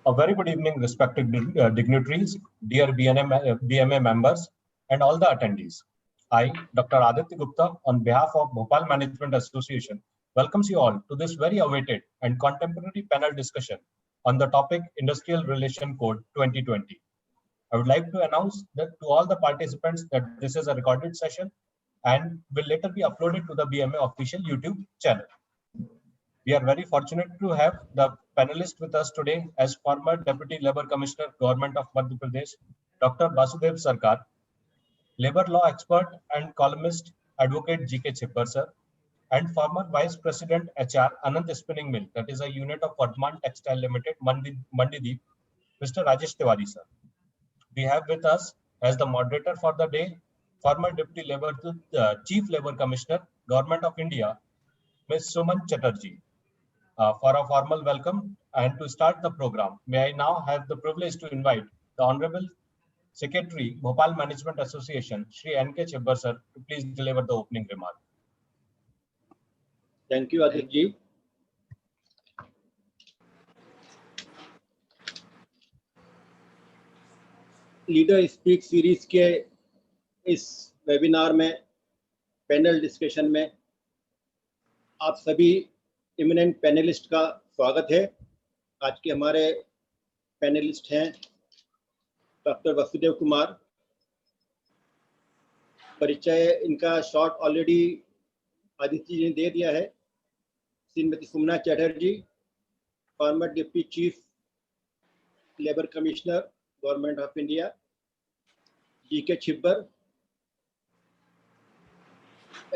A very good evening, respected dignitaries, dear BMA members, and all the attendees. I, Dr. Aditya Gupta, on behalf of Bhopal Management Association, welcomes you all to this very awaited and contemporary panel discussion on the topic Industrial Relation Code 2020. I would like to announce that to all the participants that this is a recorded session and will later be uploaded to the BMA official YouTube channel. We are very fortunate to have the panelists with us today as former Deputy Labour Commissioner, Government of Madhya Pradesh, Dr. Vasudev Sarkar, Labour law expert and columnist, Advocate G.K. Chhibbar sir, and former Vice President HR, Anand Spinning Mill, that is a unit of Vardhman Textile Limited, Mandideep, Mr. Rajesh Tiwari sir. We have with us as the moderator for the day, former Deputy Chief Labour Commissioner, Government of India, Ms. Suman Chatterjee. For a formal welcome and to start the program, may I now have the privilege to invite the Honorable Secretary, Bhopal Management Association, Shri N.K. Chhibbar sir, to please deliver the opening remark. Thank you, Adit ji. Leader speak series के इस webinar में panel discussion में आप सभी imminent panelist का स्वागत है। आज के हमारे पैनलिस्ट हैं डॉक्टर वसुदेव कुमार। परिचय इनका शॉर्ट ऑलरेडी आदित्य जी ने दे दिया है। Shrimati Sumana Chatterjee, farmer deputy chief labour commissioner, government of India, GK. Chhibber,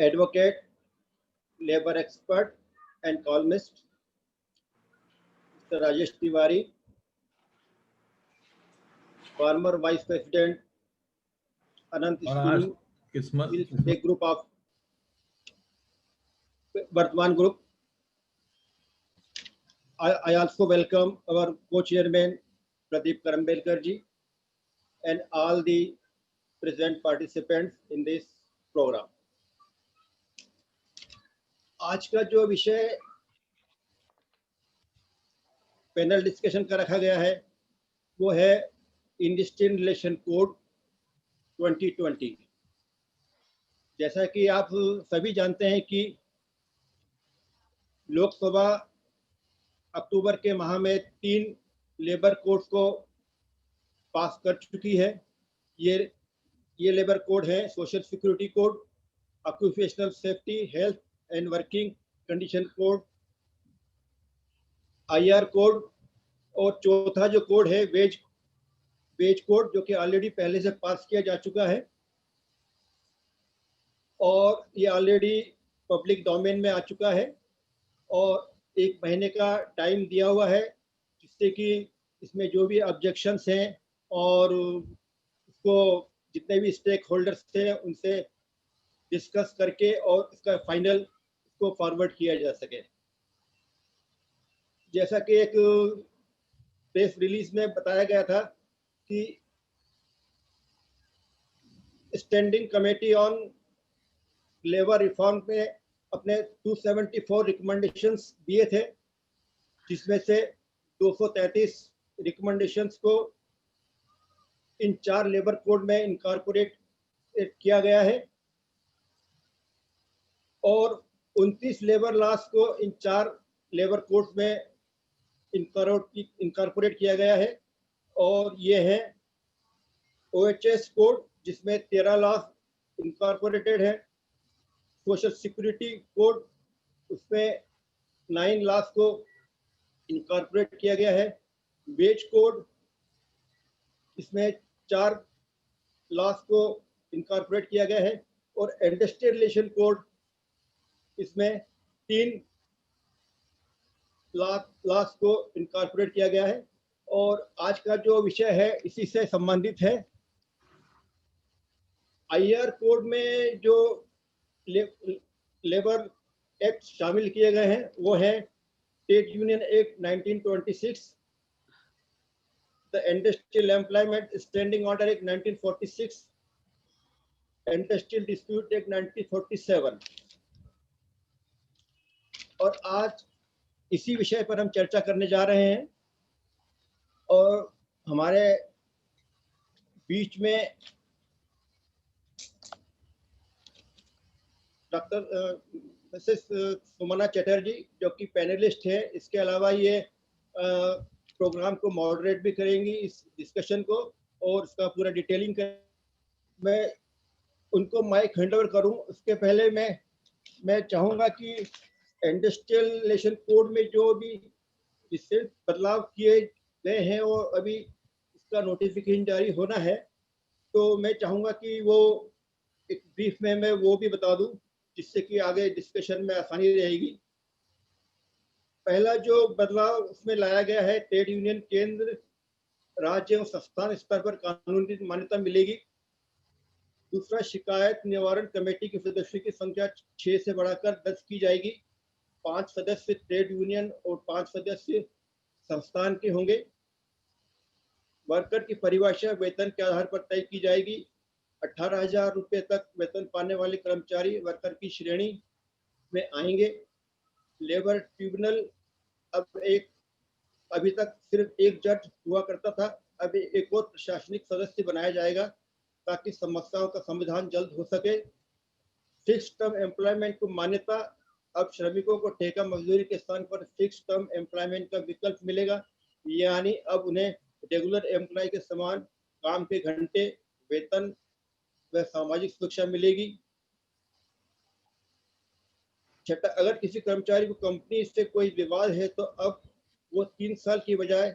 advocate, labour expert and columnist, Mr. Rajesh Tiwari, former Vice President, Anand Spinning, a group of Vardhman Group. I also welcome our co-chairman, Pradeep Karambelkar ji, and all the present participants in this program. आज का जो विषय panel discussion का रखा गया है वो है इंडस्ट्रियल रिलेशन कोड 2020। जैसा कि आप सभी जानते हैं कि लोकसभा अक्टूबर के माह में 3 लेबर कोड को पास कर चुकी है। ये लेबर कोड है social security code, occupational safety, health and working condition code, IR code, और चौथा जो कोड है वेज कोड, जो कि ऑलरेडी पहले से पास किया जा चुका है और ये ऑलरेडी पब्लिक डोमेन में आ चुका है और 1 महीने का टाइम दिया हुआ है, जिससे कि इसमें जो भी ऑब्जेक्शंस हैं और उसको जितने भी स्टेक होल्डर्स थे उनसे डिस्कस करके और इसका फाइनल को फॉरवर्ड किया जा सके। जैसा कि एक प्रेस रिलीज में बताया गया था कि standing committee on labour reform में अपने 274 रिकमेंडेशंस दिए थे, जिसमें से 233 रिकमेंडेशंस को इन 4 लेबर कोड में इनकॉर्पोरेट किया गया है और 29 लेबर लॉस को इन 4 लेबर कोड्स में इनकॉर्पोरेट किया गया है और ये है OHS कोड, जिसमें 13 लॉस इनकॉर्पोरेटेड है, सोशल सिक्योरिटी कोड, उसमें 9 लॉस को इनकॉर्पोरेट किया गया है, वेज कोड, इसमें 4 लॉस को इनकॉर्पोरेट किया गया है और इंडस्ट्रियल रिलेशन कोड, इसमें 3 लॉस को इनकॉर्पोरेट किया गया है। और आज का जो विषय है इसी से संबंधित है। IR कोड में जो लेबर एक्ट शामिल किए गए हैं वो है trade union act 1926, the industrial employment standing order act 1946, industrial dispute act 1947। और आज इसी विषय पर हम चर्चा करने जा रहे हैं। और हमारे बीच में डॉक्टर मिसेस सुमना चटर्जी जो कि पैनलिस्ट है, इसके अलावा ये प्रोग्राम को मॉडरेट भी करेंगी इस डिस्कशन को और इसका पूरा डिटेलिंग कर। मैं उनको माइक हैंडओवर करूं उसके पहले मैं चाहूंगा कि इंडस्ट्रियल रिलेशन कोड में जो भी जिससे बदलाव किए गए हैं और अभी इसका नोटिफिकेशन जारी होना है, तो मैं चाहूंगा कि वो एक ब्रीफ में मैं वो भी बता दूं जिससे कि आगे डिस्कशन में आसानी रहेगी। पहला जो बदलाव उसमें लाया गया है, ट्रेड यूनियन केंद्र, राज्य और संस्थान स्तर पर कानूनी मान्यता मिलेगी। दूसरा, शिकायत निवारण कमेटी के सदस्यों की संख्या 6 से बढ़ाकर 10 की जाएगी। 5 सदस्य ट्रेड यूनियन और 5 सदस्य संस्थान के होंगे। वर्कर की परिभाषा वेतन के आधार पर तय की जाएगी। 18,000 रुपये तक वेतन पाने वाले कर्मचारी वर्कर की श्रेणी में आएंगे। लेबर ट्रिब्यूनल अभी तक सिर्फ एक जज हुआ करता था, अब एक और प्रशासनिक सदस्य बनाया जाएगा ताकि समस्याओं का समाधान जल्द हो सके। फिक्स टर्म एम्प्लॉयमेंट को मान्यता, अब श्रमिकों को ठेका मजदूरी के स्थान पर फिक्स टर्म एम्प्लॉयमेंट का विकल्प मिलेगा, यानी अब उन्हें रेगुलर एम्प्लॉय के समान काम के घंटे, वेतन व सामाजिक सुरक्षा मिलेगी। छठा, अगर किसी कर्मचारी को कंपनी से कोई विवाद है तो अब वो 3 साल की बजाय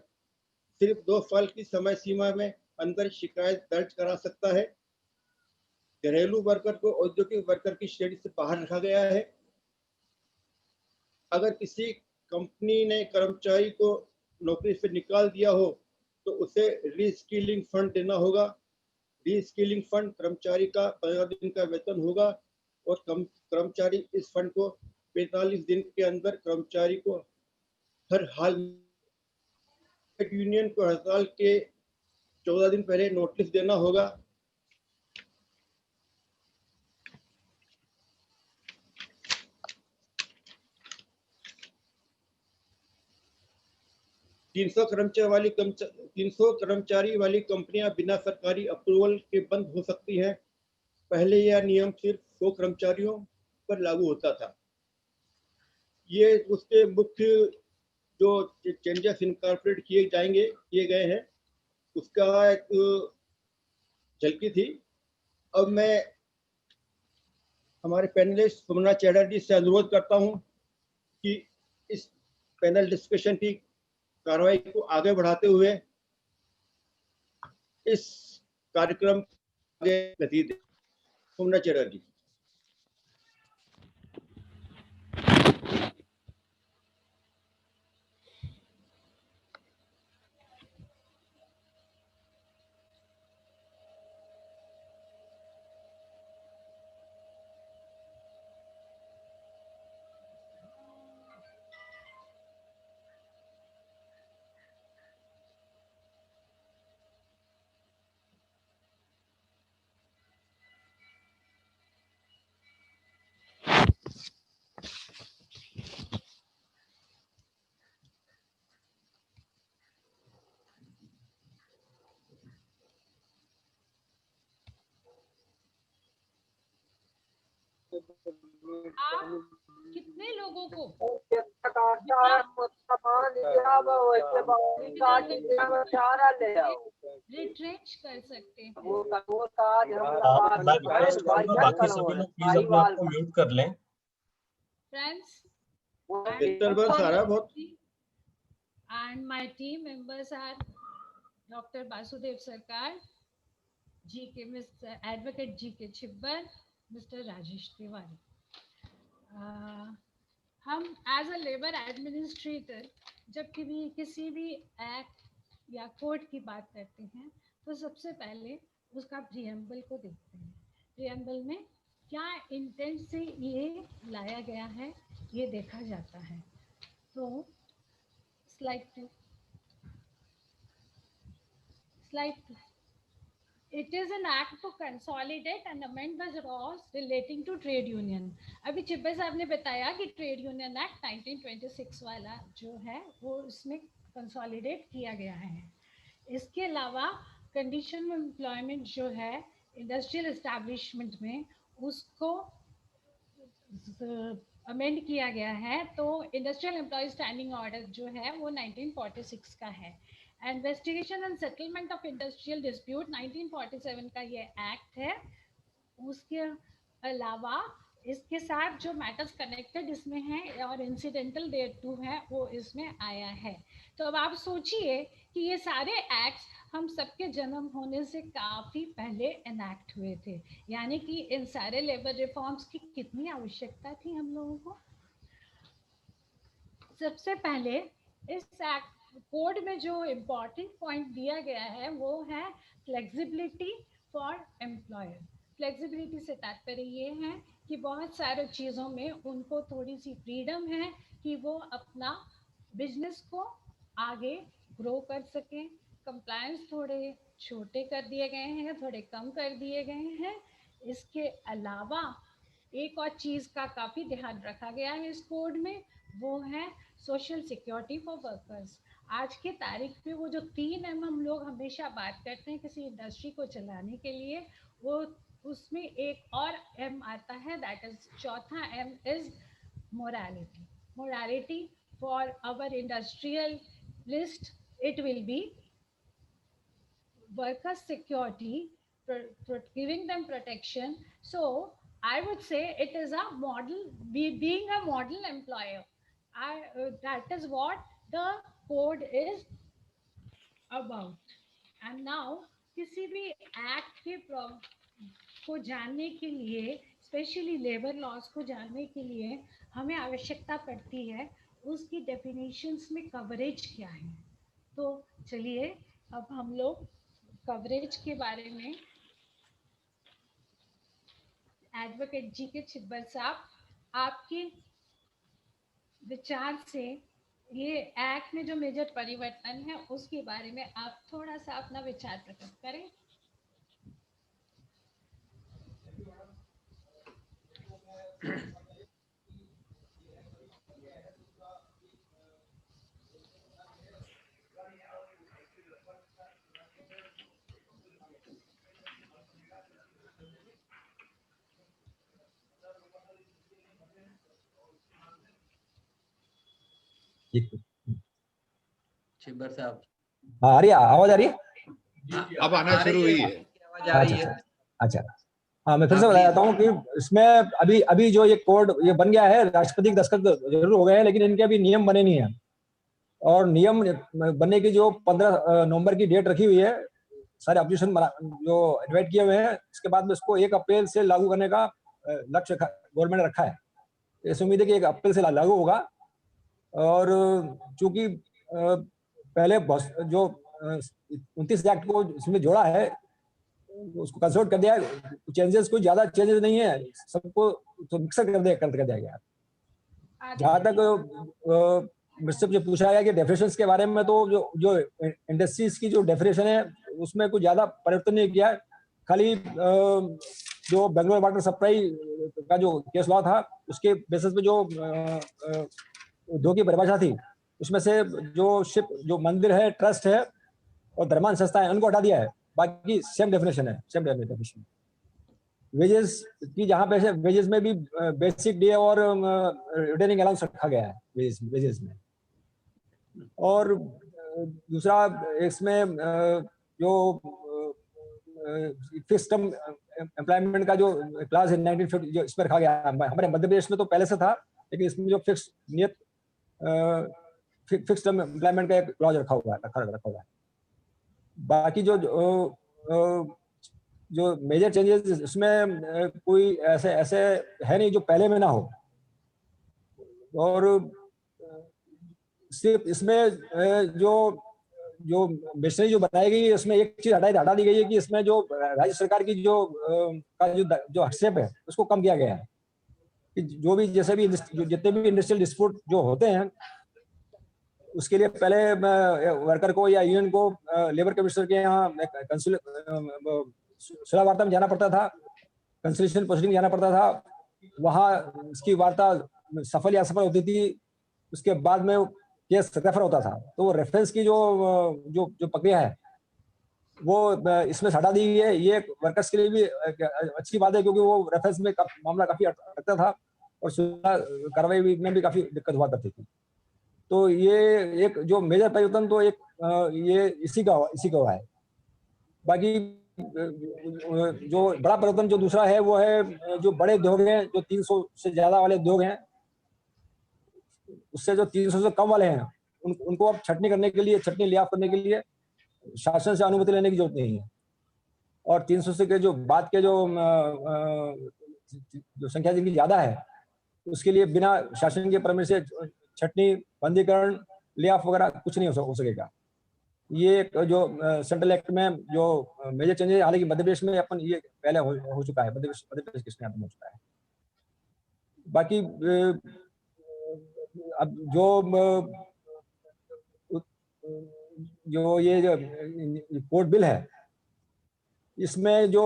सिर्फ 2 साल की समय सीमा में अंदर शिकायत दर्ज करा सकता है। घरेलू वर्कर को औद्योगिक वर्कर की श्रेणी से बाहर रखा गया है। अगर किसी कंपनी ने कर्मचारी को नौकरी से निकाल दिया हो तो उसे रीस्किलिंग फंड देना होगा। रीस्किलिंग फंड कर्मचारी का 15 दिन का वेतन होगा और कर्मचारी इस फंड को 45 दिन के अंदर कर्मचारी को हर हाल यूनियन को हड़ताल के 14 दिन पहले नोटिस देना होगा। तीन सौ कर्मचारी वाली कंपनियां बिना सरकारी अप्रूवल के बंद हो सकती हैं। पहले यह नियम सिर्फ 100 कर्मचारियों पर लागू होता था। ये उसके मुख्य जो चेंजेस इनकॉर्पोरेट किए गए हैं उसका एक झलकी थी। अब मैं हमारे पैनलिस्ट सुमना चटर्जी से अनुरोध करता हूं कि इस पैनल डिस्कशन की कार्रवाई को आगे बढ़ाते हुए इस कार्यक्रम आगे गति दें। सुमना चटर्जी। आप कितने लोगों को रिट्रेंच कर सकते हैं? मैं रिक्वेस्ट करूंगा बाकी सभी लोग प्लीज अपने आप को म्यूट कर लें। Friends, डिस्टर्बेंस आ रहा है बहुत। and my team members are Dr. Basudev Sarkar, GK Mr. Advocate GK Chibbar, Mr. Rajesh Tiwari. हम एज अ लेबर एडमिनिस्ट्रेटर जब किसी भी एक्ट या कोड की बात करते हैं तो सबसे पहले उसका प्रीएम्बल को देखते हैं। प्रीएम्बल में क्या इंटेंट से ये लाया गया है ये देखा जाता है। तो slide 2। It is an act to consolidate and amend the laws relating to trade union. अभी चिब्बे साहब ने बताया कि ट्रेड यूनियन एक्ट 1926 वाला जो है वो इसमें कंसोलिडेट किया गया है। इसके अलावा कंडीशन ऑफ एम्प्लॉयमेंट जो है इंडस्ट्रियल एस्टैब्लिशमेंट में, उसको अमेंड किया गया है। तो इंडस्ट्रियल एम्प्लॉय स्टैंडिंग ऑर्डर जो है वो 1946 का है। Investigation and settlement of industrial dispute 1947 का ये एक्ट है। उसके अलावा इसके साथ जो मैटर्स कनेक्टेड इसमें हैं और इंसिडेंटल डेट टू है वो इसमें आया है। तो अब आप सोचिए कि ये सारे एक्ट्स हम सबके जन्म होने से काफी पहले एनैक्ट हुए थे, यानी कि इन सारे लेबर रिफॉर्म्स की कितनी आवश्यकता थी हम लोगों को। सबसे पहले इस एक्ट कोड में जो इम्पोर्टेंट पॉइंट दिया गया है वो है फ्लेक्सिबिलिटी फॉर एम्प्लॉयर। फ्लेक्सिबिलिटी से तात्पर्य ये है कि बहुत सारे चीज़ों में उनको थोड़ी सी फ्रीडम है कि वो अपना बिजनेस को आगे ग्रो कर सकें। कंप्लायंस थोड़े छोटे कर दिए गए हैं, थोड़े कम कर दिए गए हैं। इसके अलावा एक और चीज़ का काफ़ी ध्यान रखा गया है इस कोड में, वो है सोशल सिक्योरिटी फॉर वर्कर्स। आज के तारीख पे वो जो 3M हम लोग हमेशा बात करते हैं किसी इंडस्ट्री को चलाने के लिए, वो उसमें एक और M आता है, दैट इज चौथा M is morality. Morality for our industrial list it will be worker security, giving them protection. So I would say it is a model, being a model employer. That is what the code is about. And now किसी भी act के को जानने के लिए, specially labour laws को जानने के लिए हमें आवश्यकता पड़ती है उसकी डेफिनेशंस में कवरेज क्या है। तो चलिए अब हम लोग कवरेज के बारे में एडवोकेट जी के छिब्बर साहब आपके विचार से ये एक्ट में जो मेजर परिवर्तन है उसके बारे में आप थोड़ा सा अपना विचार प्रकट करें। छिब्बर साहब, हाँ, आ रही है आवाज, आ रही है? अब आना शुरू हुई है। आवाज आ रही है। अच्छा, हाँ, मैं फिर से बता देता हूँ कि इसमें अभी जो ये कोड ये बन गया है, राष्ट्रपति के दस्तखत जरूर हो गए हैं, लेकिन इनके अभी नियम बने नहीं हैं। और नियम बनने की जो 15 नवंबर की डेट रखी हुई है, सारे ऑब्जेक्शन जो इन्वाइट किए हुए हैं, इसके बाद में इसको 1 अप्रैल से लागू करने का लक्ष्य गवर्नमेंट ने रखा है। इस उम्मीद है कि 1 अप्रैल से लागू होगा। और चूंकि पहले जो 29 एक्ट को इसमें जोड़ा है उसको कंसल्ट कर दिया है, चेंजेस कोई ज्यादा चेंजेस नहीं है, सबको तो मिक्सर कर दिया गया। जहाँ तक मुझसे जो पूछा गया कि डेफिनेशंस के बारे में, तो जो इंडस्ट्रीज की जो डेफिनेशन है उसमें कुछ ज्यादा परिवर्तन नहीं किया है। खाली जो बेंगलोर वाटर सप्लाई का जो केस लॉ था उसके बेसिस पे जो उद्योग की परिभाषा थी, उसमें से जो मंदिर है, ट्रस्ट है और धर्मांध संस्था है, उनको हटा दिया है। बाकी सेम डेफिनेशन है, सेम डेफिनेशन। वेजेस की जहाँ पे वेजेस में भी बेसिक डे और रिटेनिंग अलाउंस रखा गया है वेजेस में। और दूसरा इसमें जो फिक्स टर्म एम्प्लॉयमेंट का जो क्लास है 1950 जो इसमें रखा गया है, हमारे मध्य प्रदेश में तो पहले से था, लेकिन इसमें जो फिक्स टर्म एम्प्लॉयमेंट का एक क्लॉज रखा हुआ है। बाकी जो मेजर चेंजेस इसमें कोई ऐसे है नहीं जो पहले में ना हो। और सिर्फ इसमें जो मिशनरी जो बनाई गई है, उसमें एक चीज हटा दी गई है कि इसमें जो राज्य सरकार की जो हस्तक्षेप है उसको कम किया गया है। कि जो भी जितने भी इंडस्ट्रियल डिस्प्यूट जो होते हैं उसके लिए पहले वर्कर को या यूनियन को लेबर कमिश्नर के यहाँ सुलह वार्ता में जाना पड़ता था, कंसल्टेशन प्रोसीडिंग जाना पड़ता था। वहाँ इसकी वार्ता सफल या असफल होती थी, उसके बाद में केस रेफर होता था। तो वो रेफरेंस की जो प्रक्रिया है वो इसमें हटा दी गई है। ये वर्कर्स के लिए भी अच्छी बात है, क्योंकि वो रेफरेंस में मामला काफी अटकता था और कार्रवाई में भी काफी दिक्कत हुआ करती थी। तो ये एक जो मेजर परिवर्तन तो एक ये इसी का हुआ है। बाकी जो बड़ा परिवर्तन जो दूसरा है वो है जो बड़े उद्योग हैं, जो 300 से ज्यादा वाले उद्योग हैं, उससे जो 300 से कम वाले हैं उनको अब छटनी लियाफ करने के लिए शासन से अनुमति लेने की जरूरत नहीं है। और 300 से के जो बाद के जो संख्या जिनकी ज्यादा है उसके लिए बिना शासन के परमिशन से छटनी, बंदीकरण, लेऑफ वगैरह कुछ नहीं हो सकेगा। ये एक जो सेंट्रल एक्ट में जो मेजर चेंजेस, हालांकि मध्य प्रदेश में अपन ये पहले हो चुका है, मध्य प्रदेश किसने हो चुका है। बाकी अब जो ये कोर्ट बिल है, इसमें जो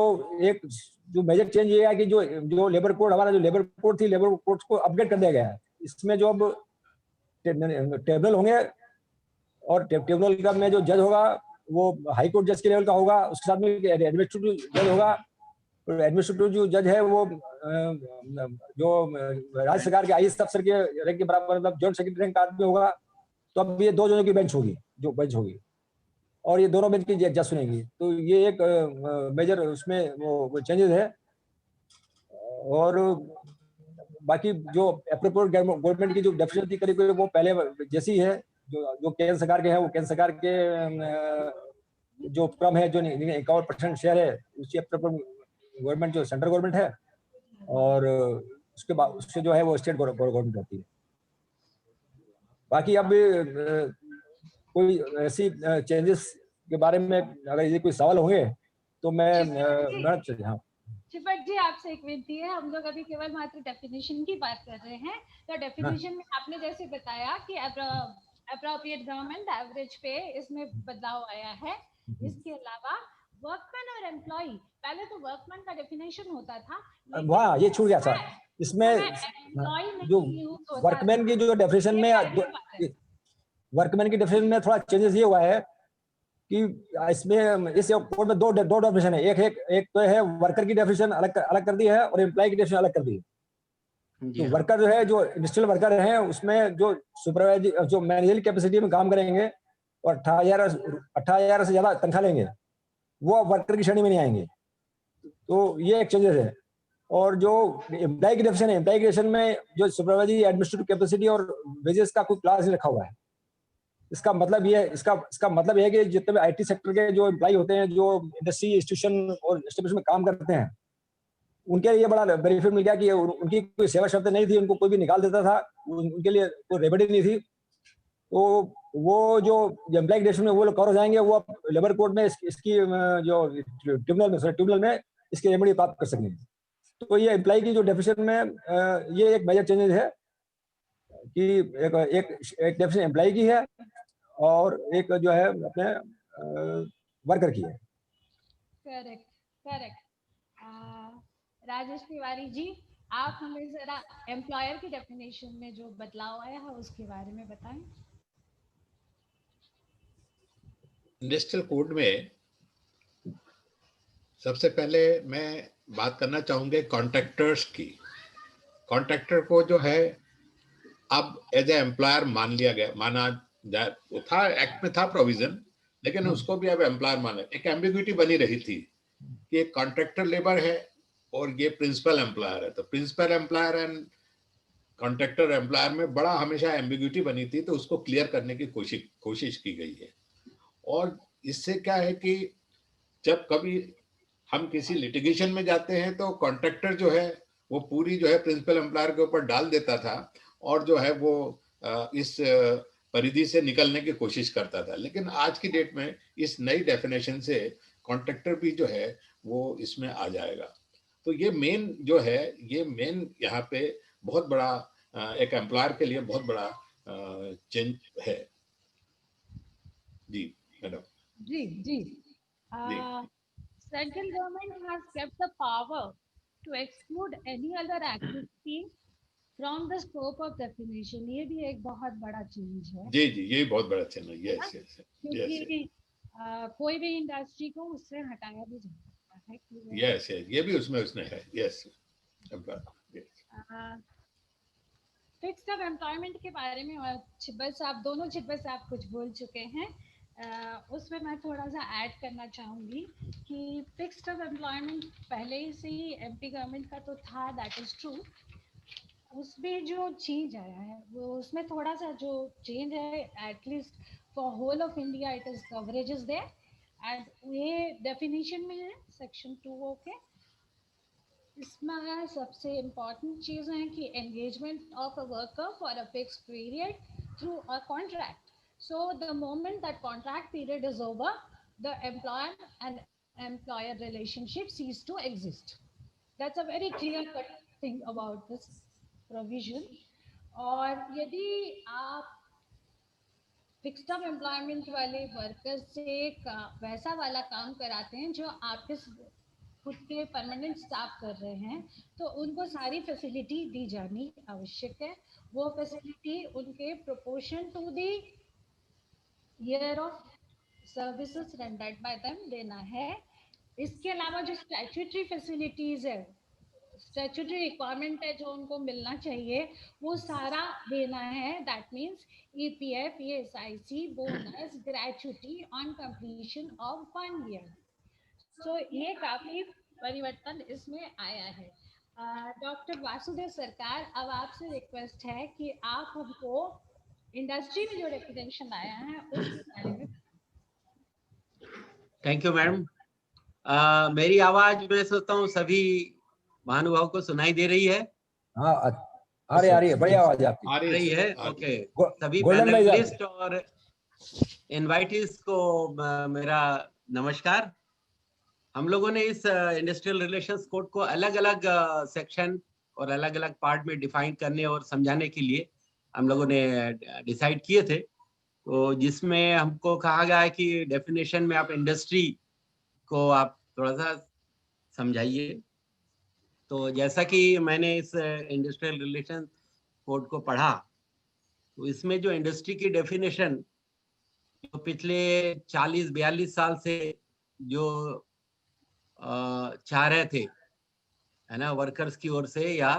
मेजर चेंज ये है कि जो लेबर कोड, हमारा जो लेबर कोड थी, लेबर कोड को अपडेट कर दिया गया है। इसमें जो अब ट्रिब्यूनल होंगे और ट्रिब्यूनल का में जो जज होगा वो हाई कोर्ट जज के लेवल का होगा, उसके साथ में एडमिनिस्ट्रेटिव जज होगा। एडमिनिस्ट्रेटिव जो जज है वो जो राज्य सरकार के आईएएस अफसर के रैंक के बराबर, मतलब जॉइंट सेक्रेटरी रैंक का आदमी होगा। तो अब ये 2 जनों की बेंच होगी और ये दोनों बेंच की जज सुनेगी। तो ये एक मेजर उसमें वो चेंजेस है। और बाकी जो एप्रोप्रिएट गवर्नमेंट की जो डेफिनेशन थी करीब वो पहले जैसी है। जो केंद्र सरकार के हैं वो केंद्र सरकार के जो क्रम है, जो 51% शेयर है उसी एप्रोप्रिएट गवर्नमेंट जो सेंट्रल गवर्नमेंट है, और उसके बाद उससे जो है वो स्टेट गवर्नमेंट होती है। बाकी अब कोई ऐसी चेंजेस के बारे में अगर ये कोई सवाल होंगे तो मैं मैडम। हाँ चिपट जी, आपसे एक विनती है, हम लोग अभी केवल मात्र डेफिनेशन की बात कर रहे हैं। तो डेफिनेशन में आपने जैसे बताया कि अप्रोप्रिएट गवर्नमेंट एवरेज पे इसमें बदलाव आया है। इसके अलावा वर्कमैन और एम्प्लॉय, पहले तो वर्कमैन का डेफिनेशन होता था, वाह ये छूट गया था इसमें। जो वर्कमैन की जो डेफिनेशन में, वर्कमैन की डेफिनेशन में थोड़ा चेंजेस ये हुआ है कि इसमें इस कोड में दो डेफिनेशन है। एक तो है वर्कर की डेफिनेशन अलग कर दी है और एम्प्लॉय की डेफिनेशन अलग कर दी है। तो वर्कर जो है, जो इंडस्ट्रियल वर्कर हैं, उसमें जो सुपरवाइजर, जो मैनेजरियल कैपेसिटी में काम करेंगे और 18,000 से ज्यादा तनख्वाह लेंगे, वो वर्कर की श्रेणी में नहीं आएंगे। तो ये एक चेंजेस है। और जो एम्प्लॉय की डेफिनेशन है, एम्प्लॉय की डेफिनेशन में जो सुपरवाइजरी, एडमिनिस्ट्रेटिव कैपेसिटी और वेजेस का कोई क्लास नहीं रखा हुआ है। इसका मतलब ये इसका मतलब है कि जितने भी आईटी सेक्टर के जो एम्प्लॉय होते हैं, जो इंडस्ट्री, इंस्टीट्यूशन और एस्टेब्लिशमेंट में काम करते हैं, उनके लिए बड़ा बेनिफिट मिल गया कि उनकी कोई सेवा शर्तें नहीं थी, उनको कोई भी निकाल देता था, उनके लिए कोई रेमेडी नहीं थी। तो वो जो एम्प्लॉय डेफिनेशन में वो लोग कवर हो जाएंगे, वो लेबर कोड में इसकी जो ट्रिब्यूनल में इसकी रेमेडी प्राप्त कर सकेंगे। तो ये एम्प्लॉय की जो डेफिनेशन में ये एक मेजर चेंजेस है कि एक डेफिनेशन एम्प्लॉय की है और एक जो है अपने वर्कर की है। करेक्ट। राजेश तिवारी जी, आप हमें जरा एम्प्लॉयर की डेफिनेशन में जो बदलाव आया है उसके बारे में बताएं। इंडस्ट्रियल कोड में सबसे पहले मैं बात करना चाहूंगा कॉन्ट्रैक्टर्स की। कॉन्ट्रैक्टर को जो है अब एज ए एम्प्लॉयर माना जाए, वो था एक्ट में था प्रोविजन, लेकिन उसको भी अब एम्प्लॉयर माना। एक एम्बिग्विटी बनी रही थी कि एक कॉन्ट्रैक्टर लेबर है और ये प्रिंसिपल एम्प्लॉयर है। तो principal employer and contractor employer में बड़ा हमेशा एम्बिग्विटी बनी थी, तो उसको क्लियर करने की कोशिश की गई है। और इससे क्या है कि जब कभी हम किसी लिटिगेशन में जाते हैं तो कॉन्ट्रैक्टर जो है वो पूरी जो है प्रिंसिपल एम्प्लॉयर के ऊपर डाल देता था और जो है वो इस परिधि से निकलने की कोशिश करता था। लेकिन आज की डेट में इस नई डेफिनेशन से कॉन्ट्रैक्टर भी जो है वो इसमें आ जाएगा। तो ये मेन जो है, ये मेन यहाँ पे बहुत बड़ा एक एम्प्लॉयर के लिए बहुत बड़ा चेंज है। जी मैडम। जी। Central government has kept the power to exclude any other activity from the scope of definition. ये भी एक बहुत बड़ा चेंज है। जी, ये बहुत बड़ा चेंज है। यस। क्योंकि कोई भी इंडस्ट्री को उससे हटाया भी जा सकता है। यस ये भी उसमें है। यस फिक्स टर्म एम्प्लॉयमेंट के बारे में और छिब्बर साहब, दोनों छिब्बर साहब कुछ बोल चुके हैं। उसमें मैं थोड़ा सा ऐड करना चाहूँगी कि फिक्स टर्म एम्प्लॉयमेंट पहले से ही एमपी गवर्नमेंट का तो था, दैट इज़ ट्रू। उसमें जो चेंज आया है वो, उसमें थोड़ा सा जो चेंज है, at least for whole of India it is coverage is there, and ये डेफिनेशन में है सेक्शन 2 के। इसमें सबसे इम्पॉर्टेंट चीज़ है कि engagement of a worker for a fix period through a contract. So the moment that contract period is over, the employer and employer relationship cease to exist. That's a very clear-cut thing about this provision. और यदि आप fix term employment वाले worker से वैसा वाला काम कराते हैं जो आपके खुद के परमानेंट स्टाफ कर रहे हैं, तो उनको सारी फैसिलिटी दी जानी आवश्यक है। वो फैसिलिटी उनके proportion to the year of services rendered by them देना है। इसके अलावा जो स्टैट्यूटरी फैसिलिटीज है, स्टैट्यूटरी रिक्वायरमेंट है जो उनको मिलना चाहिए, वो सारा देना है। That means EPF, ESIC, bonus, gratuity on completion of 1 year. So ये काफी परिवर्तन इसमें आया है। डॉक्टर वासुदेव सरकार, अब आपसे रिक्वेस्ट है कि आप हमको इंडस्ट्री में जो डेफिनेशन आया है उसके बारे में। Thank you madam. मेरी आवाज मैं सोचता हूँ सभी महानुभाव को सुनाई दे रही है। हाँ आ रही है, बढ़िया आवाज आपकी आ रही है। ओके, सभी गोल्डन भाई पैनलिस्ट और इनवाइटीज को मेरा नमस्कार। हम लोगों ने इस इंडस्ट्रियल रिलेशंस कोड को अलग अलग सेक्शन और अलग अलग पार्ट में डिफाइन करने और समझाने के लिए हम लोगों ने डिसाइड किए थे। तो जिसमें हमको कहा गया है कि डेफिनेशन में आप इंडस्ट्री को आप थोड़ा सा समझाइए। तो जैसा कि मैंने इस इंडस्ट्रियल रिलेशन कोड को पढ़ा, तो इसमें जो इंडस्ट्री की डेफिनेशन जो पिछले 40-42 साल से जो चाह रहे थे, है ना, वर्कर्स की ओर से या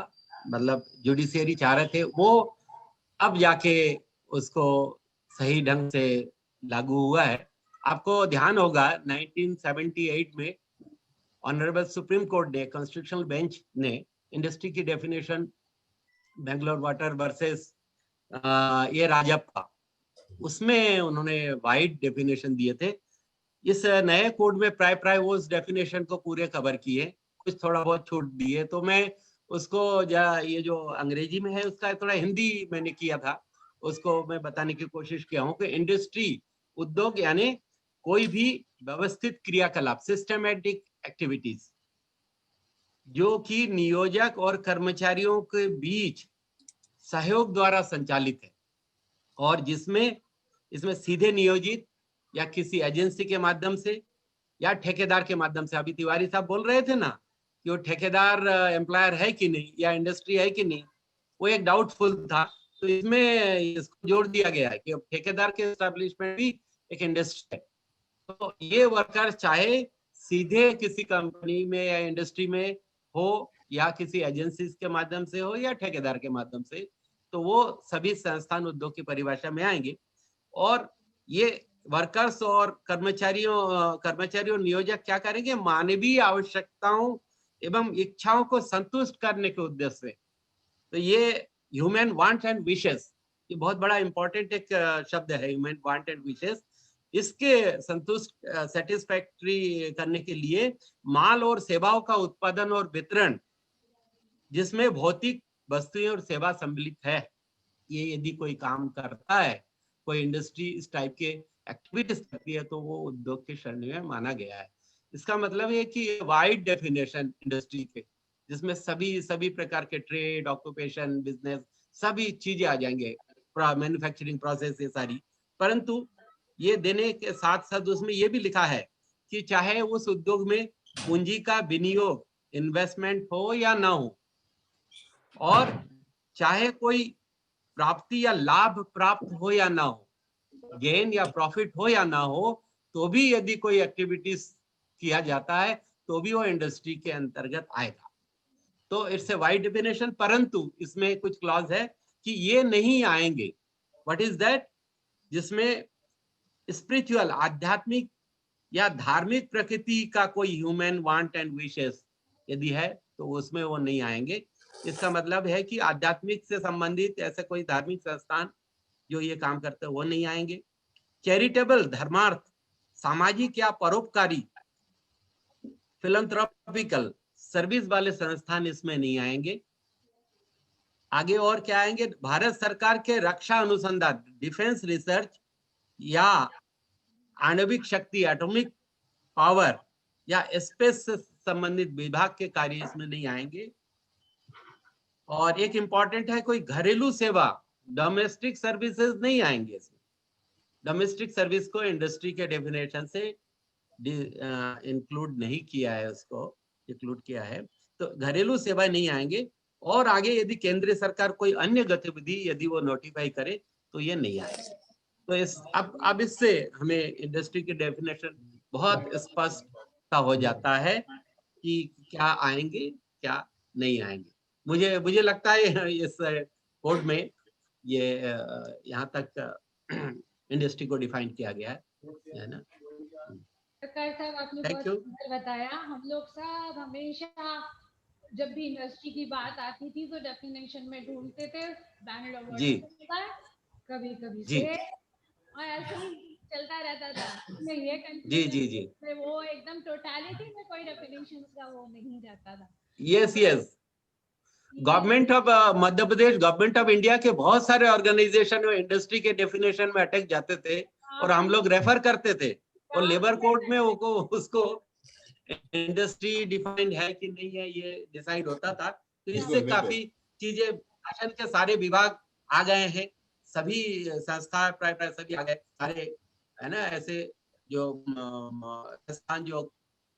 मतलब जुडिशियरी चाह रहे थे, वो अब जाके उसको सही ढंग से लागू हुआ है। आपको ध्यान होगा 1978 में ऑनरेबल सुप्रीम कोर्ट ने, कॉन्स्टिट्यूशनल बेंच ने इंडस्ट्री की डेफिनेशन बेंगलोर वाटर वर्सेस ये राजप्पा, उसमें उन्होंने वाइड डेफिनेशन दिए थे। इस नए कोड में प्राय वो उस डेफिनेशन को पूरे कवर किए, कुछ थोड़ा बहुत छूट दिए। तो मैं उसको ये जो अंग्रेजी में है उसका थोड़ा हिंदी मैंने किया था, उसको मैं बताने की कोशिश किया हूँ कि इंडस्ट्री उद्योग यानी कोई भी व्यवस्थित क्रियाकलाप, सिस्टमैटिक एक्टिविटीज जो कि नियोजक और कर्मचारियों के बीच सहयोग द्वारा संचालित है और इसमें सीधे नियोजित या किसी एजेंसी के माध्यम से या ठेकेदार के माध्यम से, अभी तिवारी साहब बोल रहे थे ना कि वो ठेकेदार एम्प्लॉयर है कि नहीं या इंडस्ट्री है कि नहीं, वो एक डाउटफुल था। तो इसमें इसको जोड़ दिया गया है कि ठेकेदार के एस्टैब्लिशमेंट भी एक इंडस्ट्री है। तो ये वर्कर चाहे सीधे किसी कंपनी में या इंडस्ट्री में हो या किसी एजेंसी के माध्यम से हो या ठेकेदार के माध्यम से, तो वो सभी संस्थान उद्योग की परिभाषा में आएंगे। और ये वर्कर्स और कर्मचारियों नियोजक क्या करेंगे, मानवीय आवश्यकताओं एवं इच्छाओं को संतुष्ट करने के उद्देश्य से। तो ये ह्यूमन वांट एंड विशेस, ये बहुत बड़ा इंपॉर्टेंट एक शब्द है, ह्यूमन वांट एंड विशेस। इसके संतुष्ट सेटिस्फैक्ट्री करने के लिए माल और सेवाओं का उत्पादन और वितरण जिसमें भौतिक वस्तुएं और सेवा सम्मिलित है, ये यदि कोई काम करता है, कोई इंडस्ट्री इस टाइप के एक्टिविटीज करती है, तो वो उद्योग के श्रेणी में माना गया है। इसका मतलब है कि वाइड डेफिनेशन इंडस्ट्री के, जिसमें सभी प्रकार के ट्रेड, ऑक्यूपेशन, बिजनेस, सभी चीजें आ जाएंगे, मैन्युफैक्चरिंग प्रोसेस, ये सारी। परंतु ये देने के साथ साथ उसमें ये भी लिखा है कि चाहे उस उद्योग में पूंजी का विनियोग, इन्वेस्टमेंट हो या ना हो, और चाहे कोई प्राप्ति या लाभ प्राप्त हो या ना हो, गेन या प्रॉफिट हो या ना हो, तो भी यदि कोई एक्टिविटीज किया जाता है तो भी वो इंडस्ट्री के अंतर्गत आएगा। तो इट्स ए वाइड डेफिनेशन, परंतु इसमें कुछ क्लॉज है कि ये नहीं आएंगे। What is that? जिसमें स्पिरिचुअल, आध्यात्मिक या धार्मिक प्रकृति का कोई ह्यूमन वांट एंड विशेस यदि है तो उसमें वो नहीं आएंगे। इसका मतलब है कि आध्यात्मिक से संबंधित ऐसे कोई धार्मिक संस्थान जो ये काम करते हैं वो नहीं आएंगे। चैरिटेबल, धर्मार्थ, सामाजिक या परोपकारी, फिलंथ्रोपिकल सर्विस वाले संस्थान इसमें नहीं आएंगे। आगे और क्या आएंगे? भारत सरकार के रक्षा अनुसंधान, डिफेंस रिसर्च या आणविक शक्ति, एटॉमिक पावर या स्पेस से संबंधित विभाग के कार्य इसमें नहीं आएंगे। और एक इंपॉर्टेंट है, कोई घरेलू सेवा, डोमेस्टिक सर्विसेज नहीं आएंगे इसमें। डोमेस्टिक सर्विस को इंडस्ट्री के डेफिनेशन से इंक्लूड नहीं किया है, उसको इंक्लूड किया है, तो घरेलू सेवा नहीं आएंगे। और आगे यदि केंद्र सरकार कोई अन्य गतिविधि यदि वो नोटिफाई करे तो ये नहीं आएंगे। तो इस अब इससे हमें इंडस्ट्री के डेफिनेशन बहुत स्पष्टता हो जाता है कि क्या आएंगे क्या नहीं आएंगे। मुझे लगता है इस कोड में ये यहाँ तक इंडस्ट्री को डिफाइन किया गया है ना। सरकार साहब आपने Thank बहुत you. सुंदर बताया। हम लोग सब हमेशा जब भी इंडस्ट्री की बात आती थी तो डेफिनेशन में ढूंढते थे, बैंगलोर जी। कभी कभी जी। से, और ऐसे ही चलता रहता था। में ये जी। में वो एकदम टोटलिटी में कोई डेफिनेशन का वो नहीं जाता था। Yes. Government of Madhya Pradesh, government of India के बहुत सारे ऑर्गेनाइजेशन इंडस्ट्री के डेफिनेशन में अटक जाते थे और हम लोग रेफर करते थे और लेबर कोड में उसको इंडस्ट्री डिफाइंड है कि नहीं है ये डिसाइड होता था। तो इससे काफी चीजें, शासन के सारे विभाग आ गए हैं, सभी संस्था प्राय सभी आ गए सारे, है ना। ऐसे जो संस्थान जो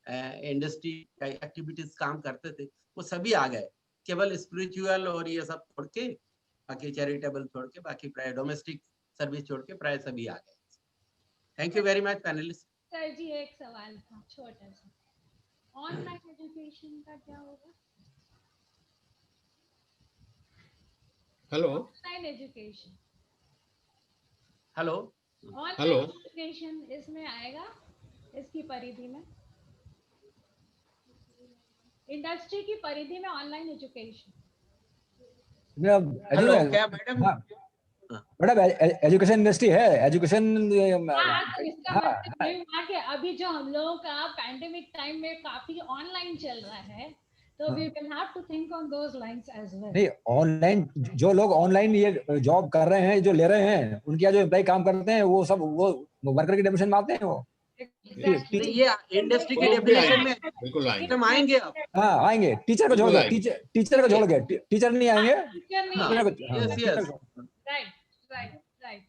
इंडस्ट्री एक्टिविटीज काम करते थे वो सभी आ गए। केवल स्पिरिचुअल और ये सब छोड़ के, बाकी चैरिटेबल छोड़ के, बाकी प्राय डोमेस्टिक सर्विस छोड़ के प्राय सभी आ गए। Thank you very much panelist. Sir ji एक सवाल था छोटा सा, ऑनलाइन एजुकेशन का क्या होगा? Hello online education, hello online education इसमें आएगा, इसकी परिधि में, इंडस्ट्री की परिधि में ऑनलाइन एजुकेशन? हेलो क्या मैडम? मैडम एजुकेशन इंडस्ट्री है, एजुकेशन। तो इसका मतलब ये हुआ कि अभी जो हम लोगों का पैंडेमिक टाइम में काफी ऑनलाइन चल रहा है, तो we will have to think on those lines as well. नहीं, ऑनलाइन जो लोग ऑनलाइन ये जॉब कर रहे हैं, जो ले रहे हैं, उनके जो एम्प्लॉय काम करते हैं वो सब वो वर्कर की डेफिनेशन में आते हैं। वो ये इंडस्ट्री के डेफिनेशन में बिल्कुल आएंगे। हम आएंगे अब। हाँ आएंगे, टीचर को छोड़ के, टीचर को छोड़ के, टीचर नहीं आएंगे। राइट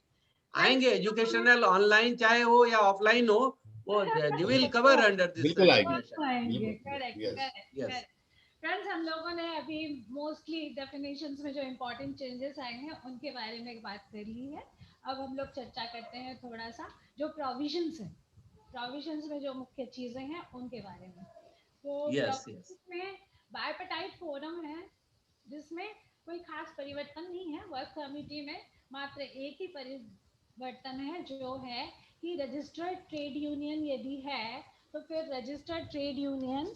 आएंगे। एजुकेशनल ऑनलाइन चाहे हो या ऑफलाइन हो, वो they will cover under this. बिल्कुल आएंगे। करेक्ट। फ्रेंड्स, हम लोगों ने अभी मोस्टली डेफिनेशंस में जो इम्पोर्टेंट चेंजेस आए हैं उनके बारे में बात कर ली है। अब हम लोग चर्चा करते हैं थोड़ा सा जो प्रोविजंस हैं, प्रोविजंस में जो मुख्य चीजें हैं उनके बारे में। तो में बायपेटाइट फोरम है जिसमें कोई खास परिवर्तन नहीं है। वर्क कमेटी में मात्र एक ही परिवर्तन है, जो है कि रजिस्टर्ड ट्रेड यूनियन यदि है तो फिर रजिस्टर्ड ट्रेड यूनियन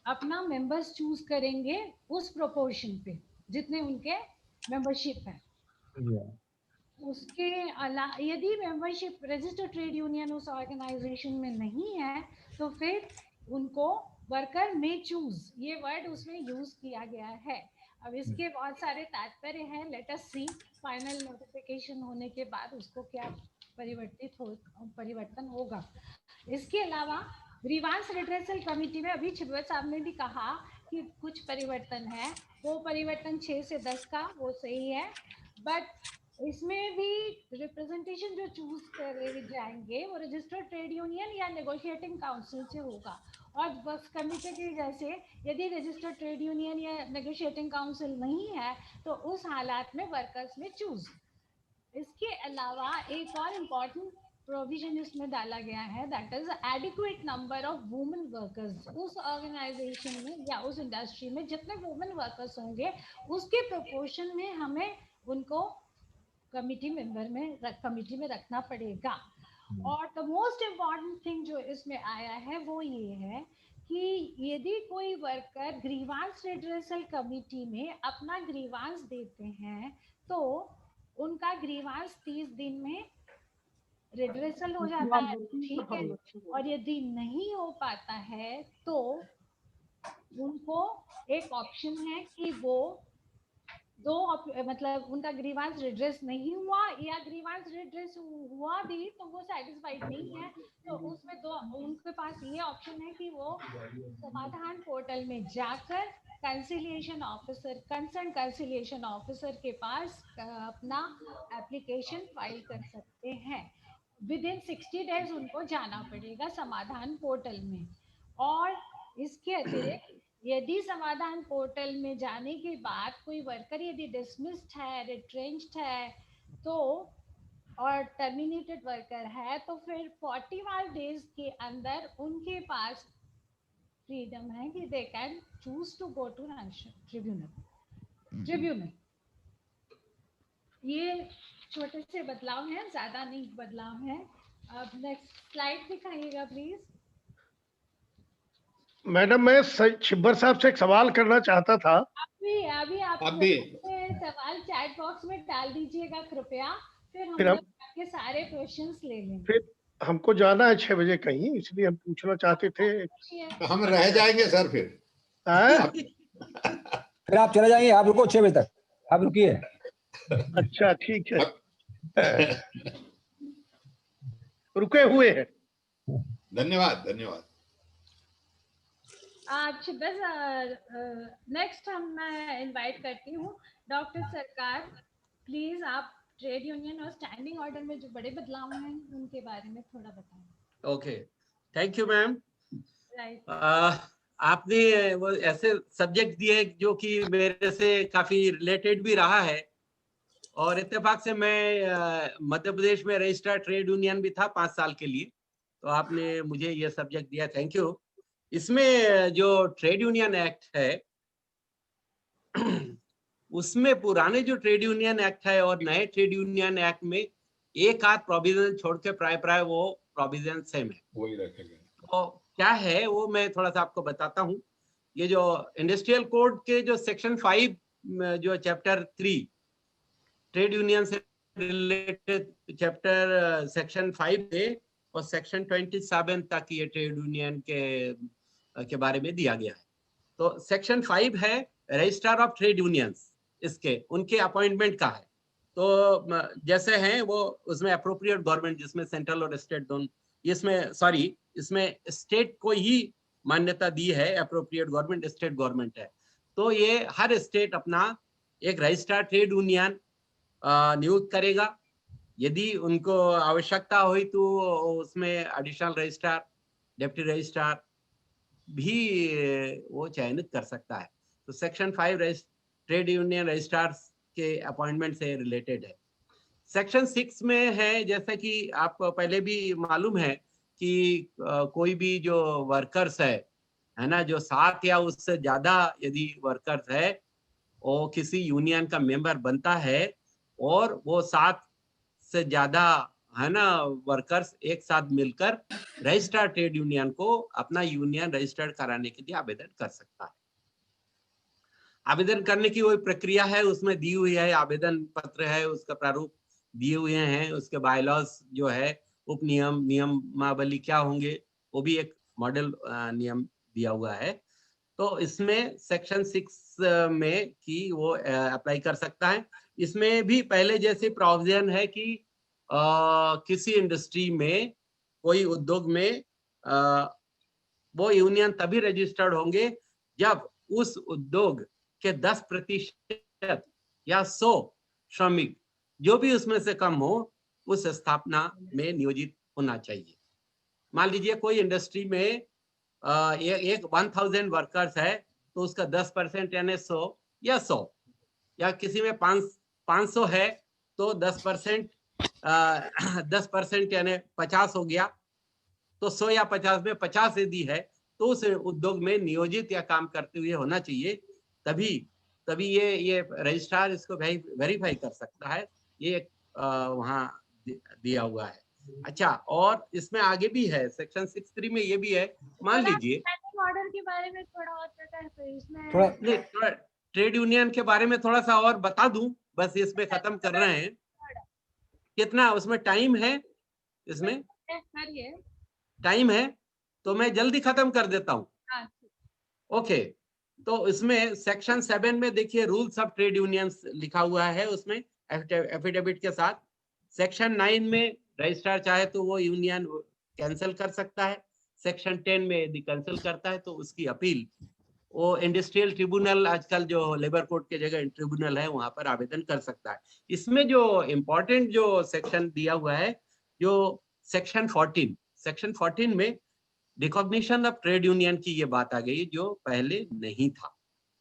अपना मेंबर्स चूज करेंगे उस प्रोपोर्शन पे जितने उनके मेंबरशिप है। उसके अलावा यदि मेंबरशिप रजिस्टर्ड ट्रेड यूनियन उस ऑर्गेनाइजेशन में नहीं है तो फिर उनको वर्कर में चूज, ये वर्ड उसमें यूज किया गया है। अब इसके बहुत सारे तात्पर्य हैं, लेट अस सी फाइनल नोटिफिकेशन होने के बाद उसको क्या परिवर्तन होगा। इसके अलावा ग्रीवांस रिड्रेसल कमेटी में अभी छिब्बत साहब ने भी कहा कि कुछ परिवर्तन है, वो परिवर्तन 6 से 10 का वो सही है, बट इसमें भी रिप्रेजेंटेशन जो चूज करे जाएंगे वो रजिस्टर्ड ट्रेड यूनियन या नेगोशिएटिंग काउंसिल से होगा। और बस कमेटी के जैसे यदि रजिस्टर्ड ट्रेड यूनियन या नेगोशिएटिंग काउंसिल नहीं है तो उस हालात में वर्कर्स में चूज इसके अलावा एक और इम्पोर्टेंट प्रोविजन इसमें डाला गया है, that is adequate number of women workers. उस ऑर्गेनाइजेशन में या उस इंडस्ट्री में जितने वुमेन वर्कर्स होंगे उसके प्रोपोर्शन में हमें उनको कमिटी में रखना पड़ेगा। और द मोस्ट इम्पॉर्टेंट थिंग जो इसमें आया है वो ये है कि यदि कोई वर्कर ग्रीवांस रिड्रेसल कमिटी में अपना ग्रीवांस देते हैं तो उनका ग्रीवांस 30 दिन में रिड्रेसल हो जाता है, ठीक है। और यदि नहीं हो पाता है तो उनको एक ऑप्शन है कि वो मतलब उनका ग्रीवांस रिड्रेस नहीं हुआ या ग्रीवांस रिड्रेस हुआ भी तो वो सेटिस्फाइड नहीं है, तो उसमें उनके पास ये ऑप्शन है कि वो समाधान पोर्टल में जाकर conciliation officer, concern conciliation officer के पास अपना एप्लीकेशन फाइल कर सकते हैं। विद इन 60 डेज उनको जाना पड़ेगा समाधान पोर्टल में। और इसके अतिरिक्त यदि समाधान पोर्टल में जाने के बाद कोई वर्कर यदि डिसमिस्ड है, रिट्रेंच्ड है तो और टर्मिनेटेड वर्कर है तो फिर 41 डेज के अंदर उनके पास फ्रीडम है कि they can choose to go to tribunal. ये छोटे से बदलाव हैं, ज्यादा नहीं बदलाव है। अब नेक्स्ट स्लाइड दिखाइएगा प्लीज। मैडम मैं छिब्बर साहब से एक सवाल करना चाहता था। अभी आप सवाल चैट बॉक्स में डाल दीजिएगा कृपया, फिर हम आपके सारे क्वेश्चंस ले लेंगे। फिर हमको जाना है 6 बजे कहीं, इसलिए हम पूछना चाहते थे। तो हम रह जाएंगे सर फिर। फिर आप चले जाएंगे, आप रुको 6 बजे तक, आप रुकिए। अच्छा ठीक है, रुके हुए हैं। धन्यवाद धन्यवाद। बस नेक्स्ट मैं इनवाइट करती हूँ डॉक्टर सरकार, प्लीज आप ट्रेड यूनियन और स्टैंडिंग ऑर्डर में जो बड़े बदलाव हैं उनके बारे में थोड़ा बताएं। Okay, thank you ma'am. Right, आपने वो ऐसे सब्जेक्ट दिए जो कि मेरे से काफी रिलेटेड भी रहा है, और इत्तेफाक से मैं मध्य प्रदेश में रजिस्ट्रार ट्रेड यूनियन भी था 5 साल के लिए, तो आपने मुझे ये सब्जेक्ट दिया, थैंक यू। इसमें जो ट्रेड यूनियन एक्ट है उसमें पुराने जो ट्रेड यूनियन एक्ट है और नए ट्रेड यूनियन एक्ट में एक आध प्रोविजन छोड़ के प्राय वो प्रोविजन सेम है, वही रखेंगे। तो क्या है वो मैं थोड़ा सा आपको बताता हूँ। ये जो इंडस्ट्रियल कोड के जो सेक्शन 5 जो चैप्टर 3 ट्रेड यूनियन से रिलेटेड चैप्टर सेक्शन 5 थे और सेक्शन 27 तक ये ट्रेड यूनियन के बारे में दिया गया है। तो सेक्शन 5 है रजिस्ट्रार ऑफ ट्रेड यूनियंस, इसके उनके अपॉइंटमेंट का है। तो जैसे हैं वो उसमें अप्रोप्रिएट गवर्नमेंट, जिसमें सेंट्रल और स्टेट दोनों, इसमें स्टेट को ही मान्यता दी है, अप्रोप्रिएट गवर्नमेंट स्टेट गवर्नमेंट है। तो ये हर स्टेट अपना एक रजिस्ट्रार ट्रेड यूनियन नियुक्त करेगा। यदि उनको आवश्यकता हुई तो उसमें एडिशनल रजिस्ट्रार, डिप्टी रजिस्ट्रार भी वो चयनित कर सकता है। तो सेक्शन 5 ट्रेड यूनियन रजिस्ट्रार के अपॉइंटमेंट से रिलेटेड है। सेक्शन 6 में है, जैसे कि आपको पहले भी मालूम है कि कोई भी जो वर्कर्स है ना, जो 7 या उससे ज्यादा यदि वर्कर्स है वो किसी यूनियन का मेंबर बनता है और वो 7 से ज्यादा है ना वर्कर्स एक साथ मिलकर रजिस्ट्रार ट्रेड यूनियन को अपना यूनियन रजिस्टर्ड कराने के लिए आवेदन कर सकता है। आवेदन करने की वही प्रक्रिया है, उसमें दी हुई है, आवेदन पत्र है, उसका प्रारूप दिए हुए हैं, उसके बायलॉज जो है, उप नियमावली क्या होंगे वो भी एक मॉडल नियम दिया हुआ है। तो इसमें सेक्शन 6 में कि वो अप्लाई कर सकता है। इसमें भी पहले जैसे प्रोविजन है कि किसी इंडस्ट्री में, कोई उद्योग में वो यूनियन तभी रजिस्टर्ड होंगे जब उस उद्योग के 10% या 100 श्रमिक जो भी उसमें से कम हो उस स्थापना में नियोजित होना चाहिए। मान लीजिए कोई इंडस्ट्री में एक 1000 वर्कर्स है तो उसका 10% यानी 100 या 100, या किसी में 500 है तो 10% 10% यानी 50 हो गया, तो 100 या 50 में 50 यदि है तो उस उद्योग में नियोजित या काम करते हुए होना चाहिए, तभी ये रजिस्ट्रार इसको वेरीफाई कर सकता है। ये वहाँ दिया हुआ है। अच्छा, और इसमें आगे भी है सेक्शन 63 में ये भी है, मान लीजिए ऑर्डर के बारे में थोड़ा और पता है तो इसमें थोड़ा ट्रेड यूनियन के बारे में थोड़ा सा और बता दूं, बस इसमें खत्म कर रहे हैं। कितना उसमें टाइम है? इसमें टाइम है तो मैं जल्दी खत्म कर देता हूँ। ओके, तो इसमें सेक्शन 7 में देखिए रूल्स ऑफ ट्रेड यूनियंस लिखा हुआ है, उसमें एफिडेविट के साथ। सेक्शन 9 में रजिस्ट्रार चाहे तो वो यूनियन कैंसिल कर सकता है। सेक्शन 10 में यदि कैंसिल करता है तो उसकी अपील वो इंडस्ट्रियल ट्रिब्यूनल, आजकल जो लेबर कोर्ट के जगह ट्रिब्यूनल है, वहां पर आवेदन कर सकता है। इसमें जो इम्पोर्टेंट जो सेक्शन दिया हुआ है, जो सेक्शन 14 में रिकॉग्निशन ऑफ ट्रेड यूनियन की ये बात आ गई जो पहले नहीं था।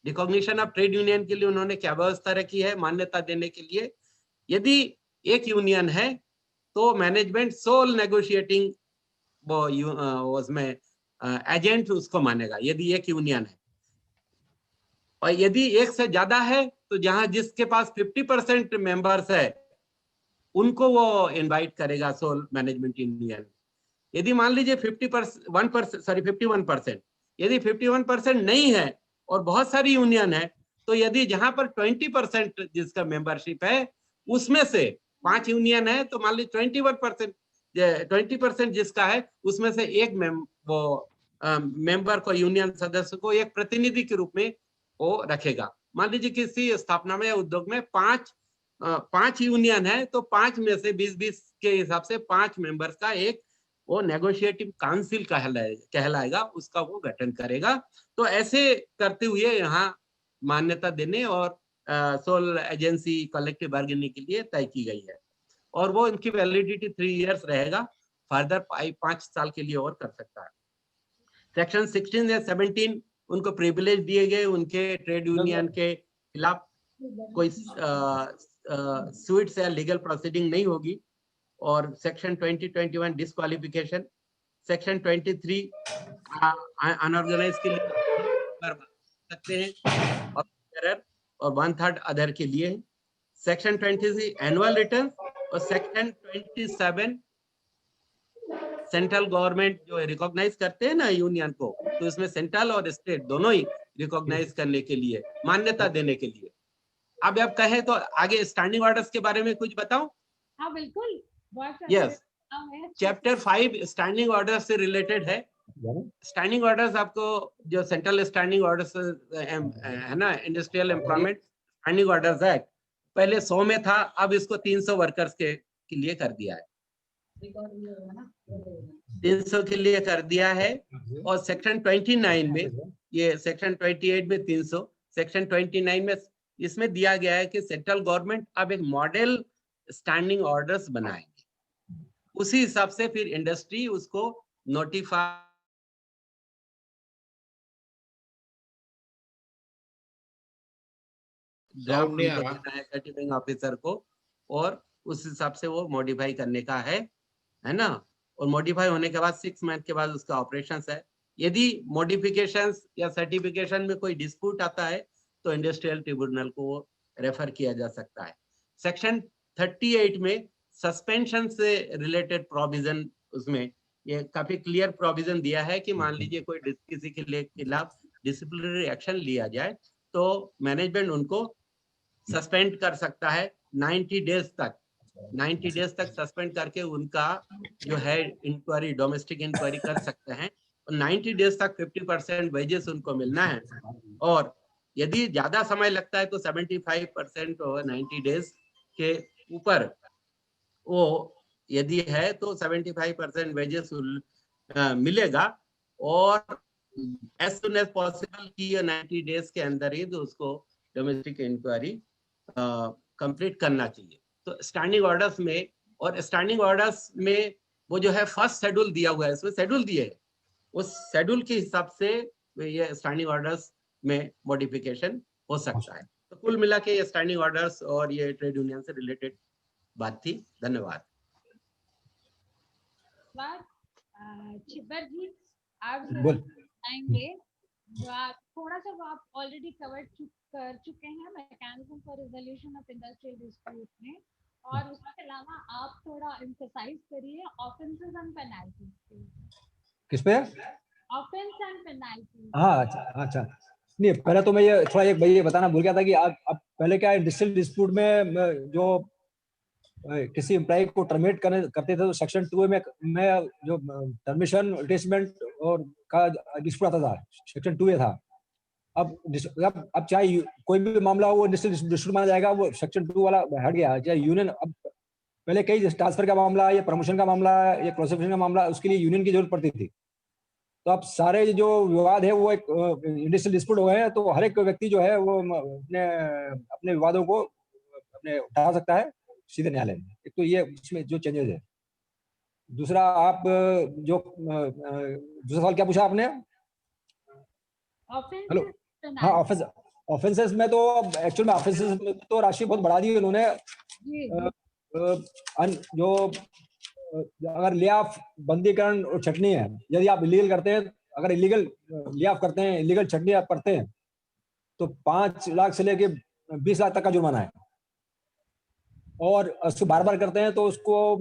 रिकॉग्निशन ऑफ ट्रेड यूनियन के लिए उन्होंने क्या व्यवस्था रखी है? मान्यता देने के लिए यदि एक यूनियन है तो मैनेजमेंट सोल नेगोशिएटिंग वो उसमें एजेंट उसको मानेगा यदि एक यूनियन है। और यदि एक से ज्यादा है तो जहां जिसके पास 50% मेंबर्स है उनको वो इनवाइट करेगा सोल मैनेजमेंट यूनियन। यदि मान लीजिए 51%, यदि 51% नहीं है और बहुत सारी यूनियन है, तो यदि जहां पर 20% जिसका मेंबरशिप है उसमें से 5 यूनियन है तो मान लीजिए 20% जिसका है उसमें से एक मेंबर को, यूनियन सदस्य को एक प्रतिनिधि के रूप में वो रखेगा। मान लीजिए किसी स्थापना में या उद्योग में 5 यूनियन है तो 5 में से 20-20 के हिसाब से 5 मेंबर्स का एक वो नेगोशिएटिव काउंसिल कहलाएगा, उसका वो गठन करेगा। तो ऐसे करते हुए यहाँ मान्यता देने और सोल एजेंसी कलेक्टिव बार्गेनिंग के लिए तय की गई है और वो इनकी वैलिडिटी 3 इयर्स रहेगा, फर्दर 5 साल के लिए और कर सकता है। सेक्शन 16 या 17 उनको प्रिविलेज दिए गए, उनके ट्रेड यूनियन के खिलाफ कोई स्वीट्स या लीगल प्रोसीडिंग नहीं होगी। और सेक्शन 20-21 डिस्क्वालिफिकेशन, सेक्शन 23 अनऑर्गेनाइज के लिए कर सकते हैं और 1/3 अदर के लिए। सेक्शन 23 एनुअल रिटर्न और सेक्शन 27 सेंट्रल गवर्नमेंट जो रिकॉग्नाइज करते हैं ना यूनियन को, तो इसमें सेंट्रल और स्टेट दोनों ही रिकॉग्नाइज करने के लिए, मान्यता देने के लिए। अब कहें तो आगे स्टैंडिंग ऑर्डर्स के बारे में कुछ बताऊं? हाँ बिल्कुल। यस, चैप्टर 5 स्टैंडिंग ऑर्डर से रिलेटेड है। स्टैंडिंग ऑर्डर्स आपको जो सेंट्रल स्टैंडिंग ऑर्डर्स है ना, industrial employment standing orders act, पहले 100 में था, अब इसको 300 वर्कर्स के लिए कर दिया है, 300 के लिए कर दिया है। और सेक्शन 29 में, ये सेक्शन 28 में 300, सेक्शन 29 में इसमें दिया गया है कि सेंट्रल गवर्नमेंट अब एक मॉडल स्टैंडिंग ऑर्डर्स बनाएंगे, उसी हिसाब से फिर इंडस्ट्री उसको नोटिफाई ड्राफ्ट देना है सर्टिफाइंग ऑफिसर को, और उस हिसाब से वो मॉडिफाई करने का है ना। और मॉडिफाई होने के बाद 6 मंथ के बाद उसका ऑपरेशंस है। यदि मॉडिफिकेशंस या सर्टिफिकेशन में कोई डिस्प्यूट आता है तो इंडस्ट्रियल ट्रिब्यूनल को रेफर किया जा सकता है। सेक्शन 38 में सस्पेंशन से रिलेटेड प्रोविजन, उसमें ये काफी क्लियर प्रोविजन दिया है कि मान लीजिए कोई किसी के खिलाफ डिसिप्लिनरी एक्शन लिया जाए तो मैनेजमेंट उनको सस्पेंड कर सकता है 90 डेज तक। 90 डेज तक सस्पेंड करके उनका जो है इंक्वायरी, डोमेस्टिक इंक्वायरी कर सकते हैं। 90 डेज तक 50% वेजेस उनको मिलना है, और यदि ज्यादा समय लगता है तो 75% और 90 डेज के ऊपर वो यदि है तो 75% वेजेस मिलेगा। और एज सुन एज पॉसिबल की 90 डेज के अंदर ही तो उसको डोमेस्टिक इंक्वायरी कंप्लीट करना चाहिए। तो स्टैंडिंग ऑर्डर्स में, और स्टैंडिंग ऑर्डर्स में वो जो है फर्स्ट शेड्यूल दिया हुआ है, इसमें शेड्यूल दिए है, उस शेड्यूल के हिसाब से ये स्टैंडिंग ऑर्डर्स में मॉडिफिकेशन हो सकता है। तो कुल मिला के ये स्टैंडिंग ऑर्डर्स और ये ट्रेड यूनियन से रिलेटेड बात थी। धन्यवाद। छिब्बर जी, आप बोल। बताएंगे जो आप थोड़ा सा वो आप ऑलरेडी कर चुके हैं mechanism for resolution of industrial dispute में, और उसके अलावा आप थोड़ा एम्फसाइज करिए ऑफेंसेस एंड पेनल्टीज। किस पे? Offence and penalties. हाँ, अच्छा। नहीं, पहले तो मैं ये थोड़ा एक ये बताना भूल गया था कि आप अब पहले क्या इंडस्ट्रियल डिस्प्यूट में जो किसी एम्प्लॉय को टर्मिनेट करते थे तो सेक्शन 2 में जो टर्मिनेशन रिप्लेसमेंट और का डिस्प्यूट आता था, सेक्शन 2 था। अब चाहे कोई भी मामला हो वो इंडस्ट्रियल डिस्प्यूट माना जाएगा, वो सेक्शन 2 वाला हट गया। चाहे यूनियन, अब पहले कई ट्रांसफर का मामला या प्रमोशन का मामला या क्लासिफिकेशन का मामला, उसके लिए यूनियन की जरूरत पड़ती थी। तो अब सारे जो विवाद है वो एक इंडस्ट्रियल डिस्प्यूट हो गए हैं, तो हर एक व्यक्ति जो है वो अपने विवादों को अपने उठा सकता है सीधे न्यायालय में। एक तो ये इसमें जो चेंजेस है। दूसरा, आप जो दूसरा सवाल क्या पूछा आपने? हेलो। हाँ, ऑफेंसेस में तो एक्चुअल में ऑफेंसेस में तो राशि बहुत बढ़ा दी है उन्होंने। जो अगर ले ऑफ, बंदीकरण और छटनी है, यदि आप इलीगल करते हैं, अगर इलीगल ले ऑफ करते हैं, इलीगल छटनी आप करते हैं, तो 5 लाख से लेके 20 लाख तक का जुर्माना है। और उसको बार बार करते हैं तो उसको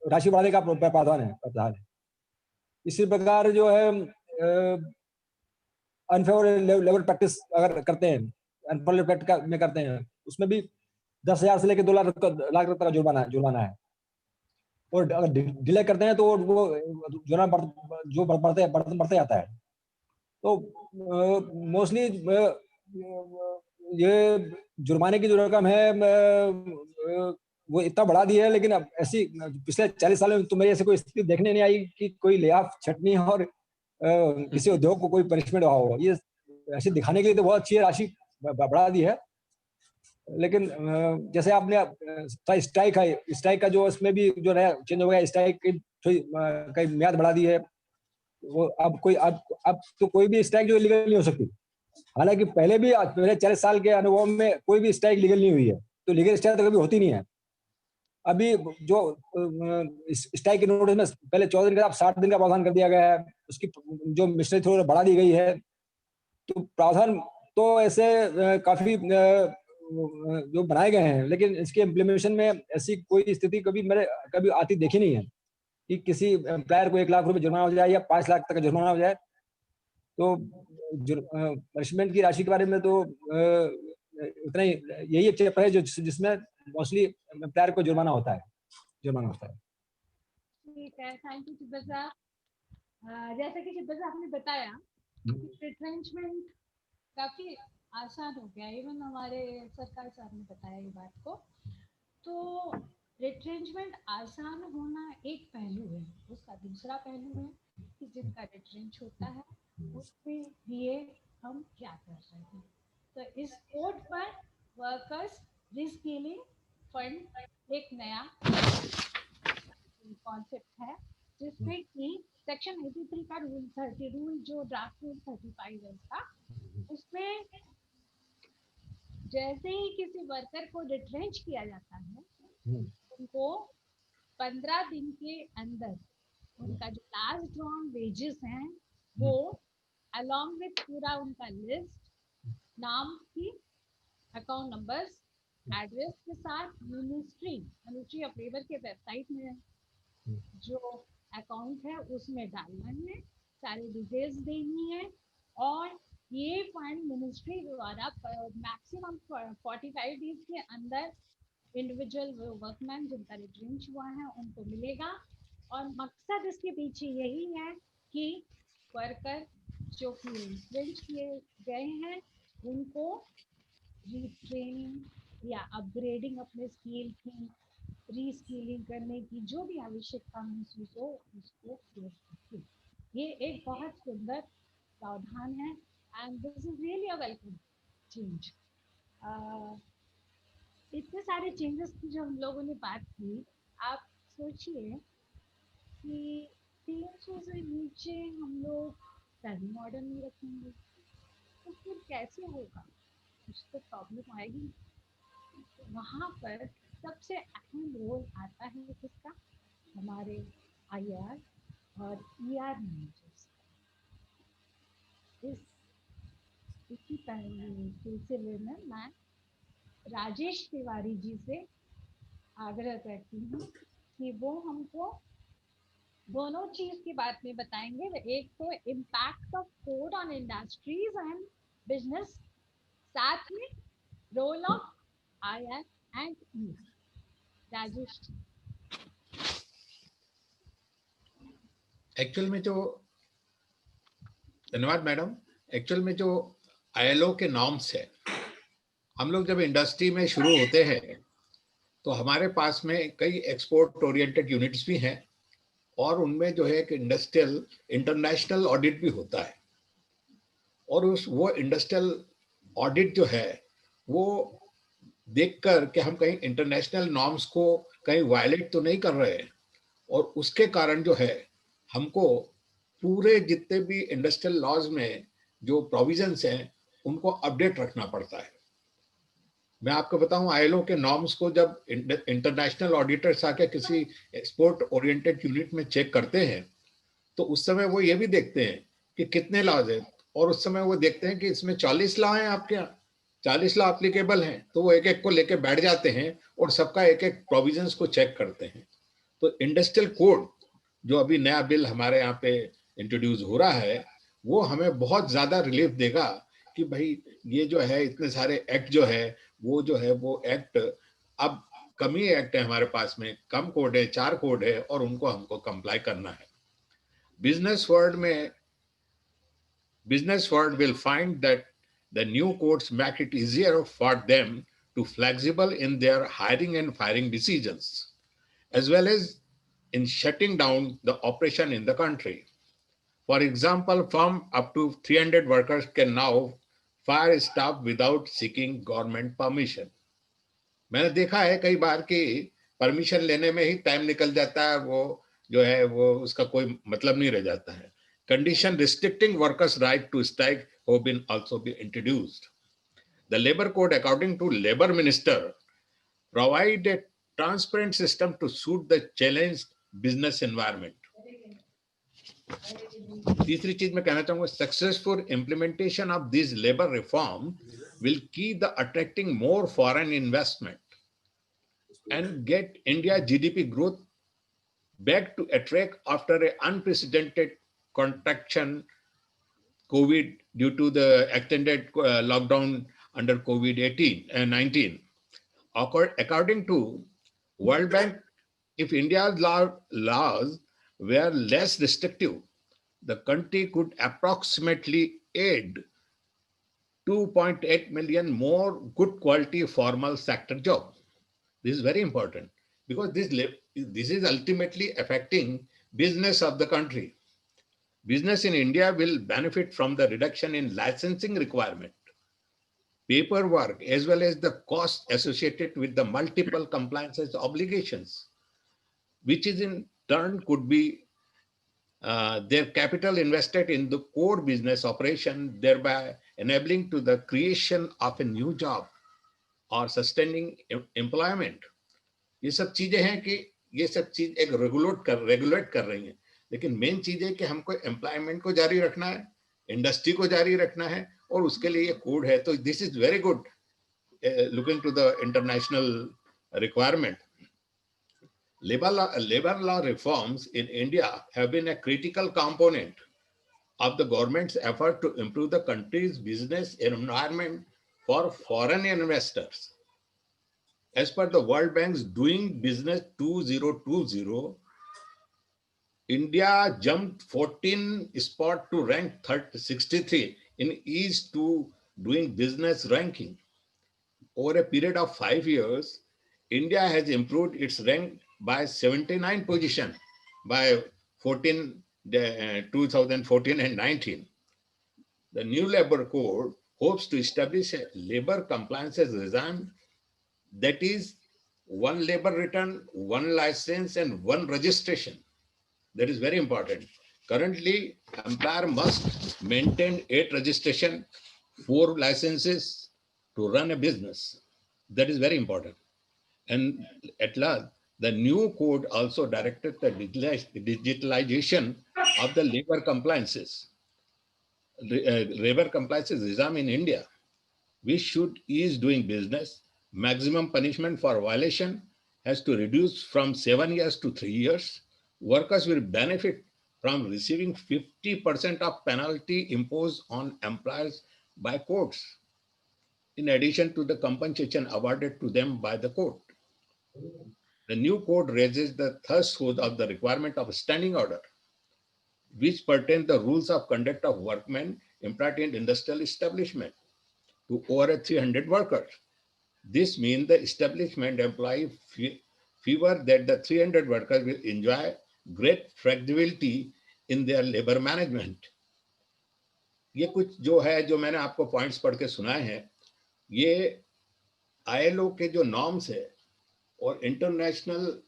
राशि बढ़ाने का प्रावधान है। इसी प्रकार जो है अनफेवर लेबर प्रैक्टिस अगर करते हैं, अनफेयर प्रैक्टिस में करते हैं, उसमें भी 10,000 से लेकर 2 लाख तक का जुर्माना है। और अगर डिले करते हैं तो वो जुर्माना बढ़ते जाता है। तो मोस्टली ये जुर्माने की जो रकम है वो इतना बढ़ा दी है, लेकिन अब ऐसी पिछले 40 सालों में तो मेरी ऐसी कोई स्थिति देखने नहीं आई कि कोई ले ऑफ छटनी और किसी उद्योग को कोई पनिशमेंट हुआ हो। ये ऐसे दिखाने के लिए तो बहुत अच्छी राशि बढ़ा दी है। लेकिन जैसे आपने स्ट्राइक का जो इसमें भी जो नया चेंज हो गया, स्ट्राइक की थोड़ी म्याद बढ़ा दी है। वो अब तो कोई भी स्ट्राइक जो इलीगल नहीं हो सकती। हालांकि पहले 40 साल के अनुभव में कोई भी स्ट्राइक लीगल नहीं हुई है, तो लीगल स्ट्राइक तो कभी होती नहीं है। अभी जो स्ट्राइक के नोटिस में पहले 14 दिन का 60 दिन का प्रावधान कर दिया गया है, उसकी जो मिश्रित थोड़ी बढ़ा दी गई है। तो प्रावधान तो ऐसे काफी जो बनाए गए हैं, लेकिन इसके इम्प्लीमेशन में ऐसी कोई स्थिति कभी आती देखी नहीं है कि किसी एम्प्लॉयर को 1 लाख रुपए जुर्माना हो जाए या 5 लाख तक का जुर्माना हो जाए। तो पनिशमेंट की राशि के बारे में तो उतना ही, यही एक चैप्टर है जिसमें मोस्टली एम्प्लॉयर को जुर्माना होता है। ठीक है, थैंक यू छिब्बर साहब। जैसे कि छिब्बर साहब ने बताया कि रिट्रेंचमेंट काफी आसान हो गया, इवन हमारे सरकार साहब ने बताया ये बात को। तो रिट्रेंचमेंट आसान होना एक पहलू है, उसका दूसरा पहलू है कि जिनका रिट्रेंच होता है उसके लिए हम क्या कर रहे हैं। तो इस कोड पर वर्कर्स रिस्किलिंग फंड एक नया कॉन्सेप्ट है, जिसमें कि सेक्शन 83 का रूल जो ड्राफ्ट रूल 35 है उसका, उसमें जैसे ही किसी वर्कर को रिट्रेंच किया जाता है, उनको 15 दिन के अंदर उनका जो लास्ट ड्रॉन वेजेस हैं वो अलॉन्ग विथ पूरा उनका लिस्ट, नाम की, अकाउंट नंबर्स, एड्रेस के साथ मिनिस्ट्री ऑफ लेबर के वेबसाइट में जो अकाउंट है उसमें डालना है, सारी डिटेल्स देनी है। और ये फंड मिनिस्ट्री द्वारा मैक्सिमम 45 डेज के अंदर इंडिविजुअल वर्कमैन जिनका रिट्रेंच हुआ है उनको मिलेगा। और मकसद इसके पीछे यही है कि वर्कर जो कि रिट्रेंच किए गए हैं उनको रीट्रेनिंग या अपग्रेडिंग अपने स्किल की, रीस्किलिंग करने की जो भी आवश्यकता महसूस हो उसको पूरा सके। ये एक बहुत सुंदर प्रावधान है and this is really a welcome change. इतने सारे चेंजेस की जो हम लोगों ने बात की, आप सोचिए कि 300 से नीचे हम लोग पेरिंग ऑर्डर नहीं रखेंगे तो फिर कैसे होगा, कुछ तो प्रॉब्लम आएगी। वहाँ पर सबसे अहम रोल आता है किसका, हमारे IR और ER मैनेजर्स। इसी सिलसिले में मैं राजेश तिवारी जी से आग्रह करती हूँ कि वो हमको दोनों चीज की बात में बताएंगे। एक तो impact of code on industries and business, साथ में role of IR and E। Rajesh ji. Actual में जो, धन्यवाद मैडम। एक्चुअल में जो ILO के नॉर्म्स है, हम लोग जब इंडस्ट्री में शुरू होते हैं तो हमारे पास में कई एक्सपोर्ट ओरिएंटेड यूनिट्स भी हैं और उनमें जो है कि इंडस्ट्रियल इंटरनेशनल ऑडिट भी होता है। और वो इंडस्ट्रियल ऑडिट जो है वो देखकर कि हम कहीं इंटरनेशनल नॉर्म्स को कहीं वायलेट तो नहीं कर रहे हैं, और उसके कारण जो है हमको पूरे जितने भी इंडस्ट्रियल लॉज में जो प्रोविजंस हैं उनको अपडेट रखना पड़ता है। मैं आपको बताऊं, ILO के नॉर्म्स को जब इंटरनेशनल ऑडिटर्स आके किसी एक्सपोर्ट ओरिएंटेड यूनिट में चेक करते हैं तो उस समय वो ये भी देखते हैं कि कितने लॉज हैं, और उस समय वो देखते हैं कि इसमें 40 लॉ हैं, आपके यहाँ 40 लॉ एप्लीकेबल हैं, तो वो एक एक को लेके बैठ जाते हैं और सबका एक एक प्रोविजंस को चेक करते हैं। तो इंडस्ट्रियल कोड जो अभी नया बिल हमारे यहाँ पे इंट्रोड्यूस हो रहा है वो हमें बहुत ज्यादा रिलीफ देगा कि भाई ये जो है इतने सारे एक्ट जो है वो एक्ट अब कम ही एक्ट है हमारे पास में, कम कोड है, 4 कोड है, और उनको हमको कंप्लाई करना है। Business world will find that the new codes make it easier for them to flexible in their hiring and firing decisions, as well as in shutting down the operation in the country. For example, firm up to 300 workers can now fire staff without seeking government permission. मैंने देखा है कई बार कि permission लेने में ही time निकल जाता है, वो जो है वो उसका कोई मतलब नहीं रह जाता है। Condition restricting workers' right to strike have been also be introduced. The labor code, according to Labor Minister, provide a transparent system to suit the challenged business environment. तीसरी चीज मैं कहना चाहूंगा, successful implementation of this labor reform will keep the attracting more foreign investment and get India GDP growth back to track after an unprecedented contraction COVID due to the extended lockdown under COVID-19. According to World Bank, if India's laws were less restrictive, the country could approximately add 2.8 million more good quality formal sector jobs. This is very important because this is ultimately affecting business of the country. Business in India will benefit from the reduction in licensing requirement, paperwork, as well as the cost associated with the multiple compliances obligations, which is in turn could be their capital invested in the core business operation, thereby enabling to the creation of a new job or sustaining employment. ये सब चीजें हैं कि ये सब चीज एक regulate कर रही हैं, लेकिन मेन चीज है कि हमको एम्प्लॉयमेंट को जारी रखना है, इंडस्ट्री को जारी रखना है, और उसके लिए ये कोड है। तो this is very good looking to the international requirement. Labor law reforms in India have been a critical component of the government's effort to improve the country's business environment for foreign investors. As per the World Bank's Doing Business 2020, India jumped 14 spot to rank 63 in Ease to Doing Business ranking. Over a period of 5 years, India has improved its rank by 79 position by 2014 and 19. The new labor code hopes to establish a labor compliances regime that is one labor return, one license, and one registration. That is very important. Currently, employer must maintain 8 registration, 4 licenses to run a business. That is very important. And at last, the new code also directed the digitalization of the labor compliances. Labor compliances regime in India. We should ease doing business. Maximum punishment for violation has to reduce from 7 years to 3 years. Workers will benefit from receiving 50% of penalty imposed on employers by courts, in addition to the compensation awarded to them by the court. The new code raises the threshold of the requirement of a standing order, which pertain the rules of conduct of workmen employed in industrial establishment to over 300 workers. This means the establishment employ fewer that the 300 workers will enjoy great flexibility in their labor management. ये कुछ जो है, जो मैंने आपको points पढ़ के सुनाए हैं, ये ILO के जो नॉर्म्स है और इंटरनेशनल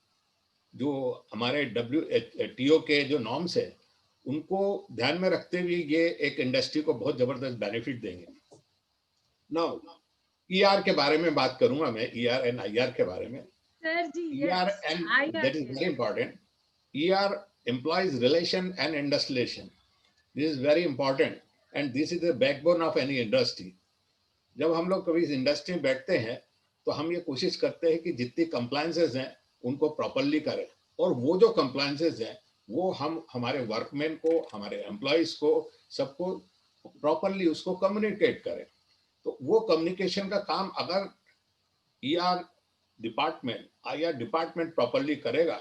जो हमारे WTO के जो नॉर्म्स है, उनको ध्यान में रखते हुए ये एक इंडस्ट्री को बहुत जबरदस्त बेनिफिट देंगे. नाउ ER के बारे में बात करूंगा मैं, ER एंड IR के बारे में. सर जी, ER and that is very important. ER employs relation and industrialization. This is very important and this is the backbone of any industry. जब हम लोग कभी इस इंडस्ट्री में बैठते हैं तो हम ये कोशिश करते हैं कि जितनी कंप्लायंसेस हैं उनको प्रॉपर्ली करें, और वो जो कंप्लायंसेस हैं वो हम हमारे वर्कमैन को, हमारे एम्प्लॉइज को, सबको प्रॉपर्ली उसको कम्युनिकेट करें. तो वो कम्युनिकेशन का काम अगर ER department, IR department properly करेगा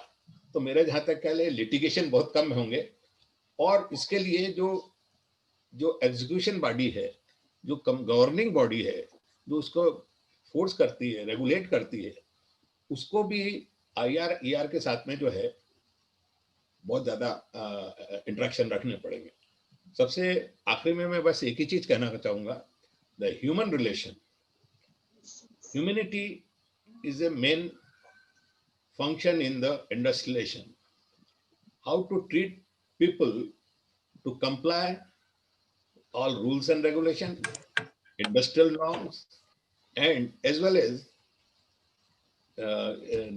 तो मेरे जहां तक ख्याल है लिटिगेशन बहुत कम होंगे. और इसके लिए जो एग्जीक्यूशन बॉडी है, जो गवर्निंग बॉडी है, जो उसको फोर्स करती है, रेगुलेट करती है, उसको भी IR ER के साथ में जो है बहुत ज्यादा इंटरेक्शन रखने पड़ेंगे. सबसे आखिरी में मैं बस एक ही चीज कहना चाहूंगा, the human relation, humanity is a main function in the industrialization. How to treat people to comply all rules and regulation, industrial norms, and as well as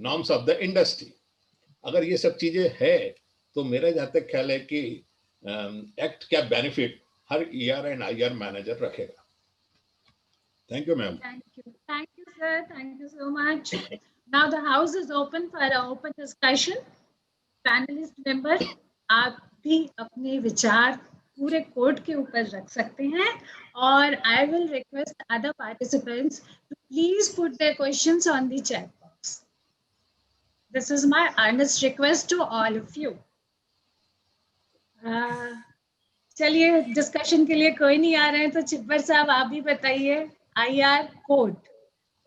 norms of the industry. अगर ये सब चीजें है तो मेरा जहाँ तक ख्याल है कि एक्ट क्या benefit her ER and IR manager रखेगा. Thank you, ma'am. Thank you, sir. Thank you so much. Now the house is open for an open discussion. Panelist member, आप भी अपने विचार पूरे कोड के ऊपर रख सकते हैं, और I will request other participants to please put their questions on the chat box. This is my earnest request to all of you. चलिए, डिस्कशन के लिए कोई नहीं आ रहे हैं तो चिब्बर साहब आप भी बताइए. IR कोड,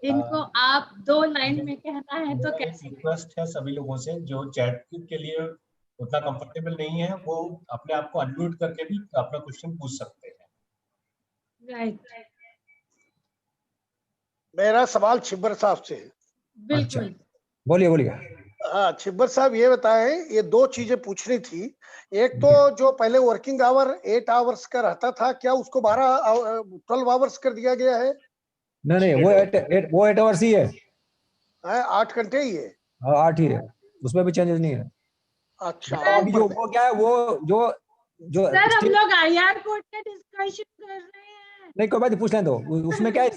इनको आप 2 लाइन में कहना है तो कैसे? रिक्वेस्ट है सभी लोगों से जो चैट के लिए उतना कंफर्टेबल नहीं है, वो अपने आप को अनम्यूट करके भी अपना क्वेश्चन पूछ सकते हैं. राइट. मेरा सवाल छिब्बर साहब से है. बिल्कुल. बोलिए बोलिए. हाँ, छिब्बर साहब ये बताएं, ये 2 चीजें पूछनी थी. एक तो जो पहले वर्किंग आवर 8 आवर्स का रहता था, क्या उसको 12 आवर्स कर दिया गया है? नहीं, वो 8 आवर्स ही है. 8 घंटे ही है. हाँ, 8 ही है, उसमें भी चेंजेस नहीं है. अच्छा. अभी जो वो क्या है, वो जो सर हम लोग IR कोड का डिस्कशन कर रहे हैं. नहीं, कोई बात नहीं, पूछ लें. तो उसमें क्या है,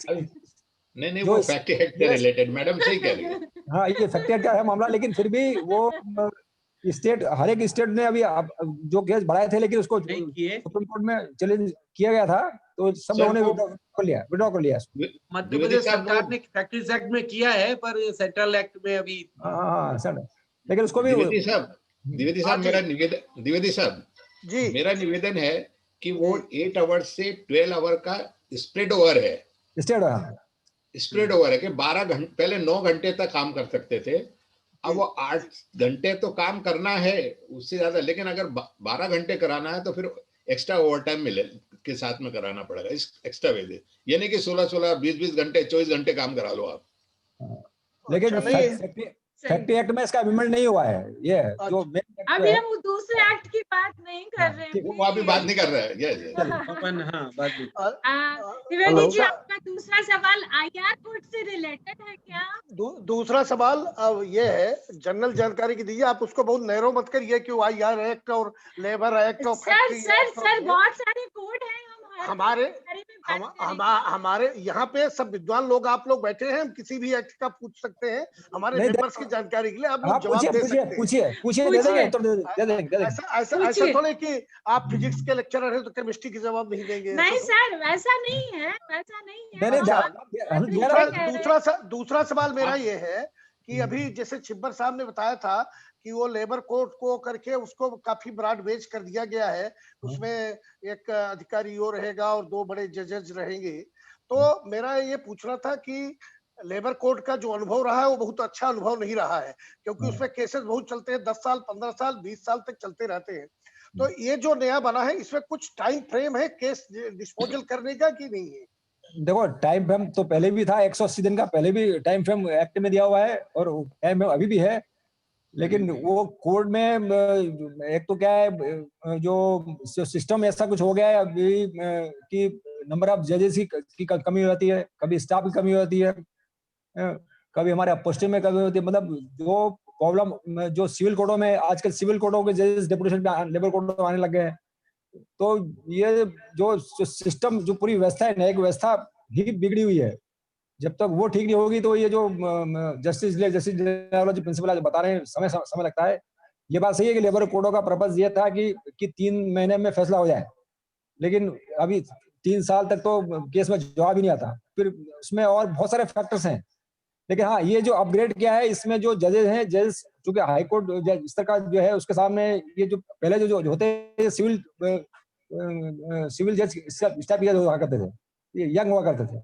नहीं वो फैक्ट हेड से रिलेटेड, मैडम सही कह रही है. हाँ, ये फैक्ट हेड का है मामला, लेकिन फिर भी वो स्टेट, हर एक स्टेट ने अभी जो केस बढ़ाए थे, लेकिन उसको सुप्रीम कोर्ट में चैलेंज किया गया था, तो सब लोगों ने विड्रॉ कर लिया. मध्य प्रदेश सरकार ने फैक्ट्रीज एक्ट में किया है, पर सेंट्रल एक्ट में अभी. हाँ सर, लेकिन उसको भी द्विवेदी साहब जी, मेरा निवेदन है कि वो 8 आवर्स से 12 आवर का स्प्रेड ओवर है. स्प्रेड ओवर है कि 12 घंटे, पहले 9 घंटे तक काम कर सकते थे, अब वो 8 घंटे तो काम करना है, उससे ज्यादा. लेकिन अगर 12 घंटे कराना है तो फिर एक्स्ट्रा ओवर टाइम मिले के साथ में कराना पड़ेगा, इस एक्स्ट्रा वेजेस. यानी कि 16, 20 घंटे, 24 घंटे काम करा लो आप. लेकिन फैक्ट्री एक्ट में इसका अमेंडमेंट नहीं हुआ है। ये जो अभी हम दूसरे एक्ट की बात नहीं कर रहे हैं, वो अभी बात नहीं कर रहे हैं। ये त्रिवेदी जी, आपका दूसरा सवाल आईआर कोड से रिलेटेड है क्या? दूसरा सवाल अब ये है, जनरल जानकारी की दीजिए, आप उसको बहुत नैरो मत करिए कि आईआर एक्ट और लेबर एक्ट और सर बहुत सारे कोड हैं, हमारे यहाँ पे सब विद्वान लोग, आप लोग बैठे हैं, हम किसी भी एक्ट का पूछ सकते हैं। हमारे मेंबर्स की जानकारी के लिए आप लोग जवाब दे सकते हैं। पूछिए दे देंगे। ऐसा थोड़े कि आप फिजिक्स के लेक्चरर हैं तो केमिस्ट्री की जवाब नहीं देंगे। नहीं सर, वैसा नहीं है। दूसरा सवाल मेरा ये है कि अभी जैसे छिब्बर साहब ने बताया था कि वो लेबर कोर्ट को करके उसको काफी ब्रॉड बेच कर दिया गया है, उसमें एक अधिकारी और रहेगा और 2 बड़े जजेस रहेंगे। तो मेरा ये पूछना था कि लेबर कोर्ट का जो अनुभव रहा है वो बहुत अच्छा अनुभव नहीं रहा है, क्योंकि उसमें केसेस बहुत चलते हैं, 10 साल 15 साल 20 साल तक चलते रहते हैं। तो ये जो नया बना है इसमें कुछ टाइम फ्रेम है केस डिस्पोजल करने का कि नहीं है? देखो, टाइम फ्रेम तो पहले भी था, 180 दिन का पहले भी टाइम फ्रेम एक्ट में दिया हुआ है और टाइम फ्रेम अभी भी है। लेकिन वो कोर्ट में एक तो क्या है, जो सिस्टम ऐसा कुछ हो गया है अभी कि नंबर ऑफ जजेस की कमी होती है, कभी स्टाफ की कमी होती है, कभी हमारे पोस्टिंग में कमी होती है। मतलब जो प्रॉब्लम जो सिविल कोर्टों में आजकल सिविल कोर्टों के जजेस डेपुटेशन पे लेबर कोर्टों में आने लग गए हैं। तो ये जो सिस्टम, जो पूरी व्यवस्था है, न्यायिक व्यवस्था ही बिगड़ी हुई है। जब तक वो ठीक नहीं होगी तो ये जो जस्टिस प्रिंसिपल बता रहे हैं समय लगता है। ये बात सही है कि लेबर कोडों का पर्पस ये था कि 3 महीने में फैसला हो जाए, लेकिन अभी 3 साल तक तो केस में जवाब ही नहीं आता। फिर उसमें और बहुत सारे फैक्टर्स हैं। लेकिन हाँ, ये जो अपग्रेड किया है, इसमें जो जजेस हैं, जजेस चूंकि हाई कोर्ट इस तरह का जो है, उसके सामने ये जो पहले जो होते हैं सिविल जज स्टाफ हुआ करते थे, ये यंग हुआ करते थे,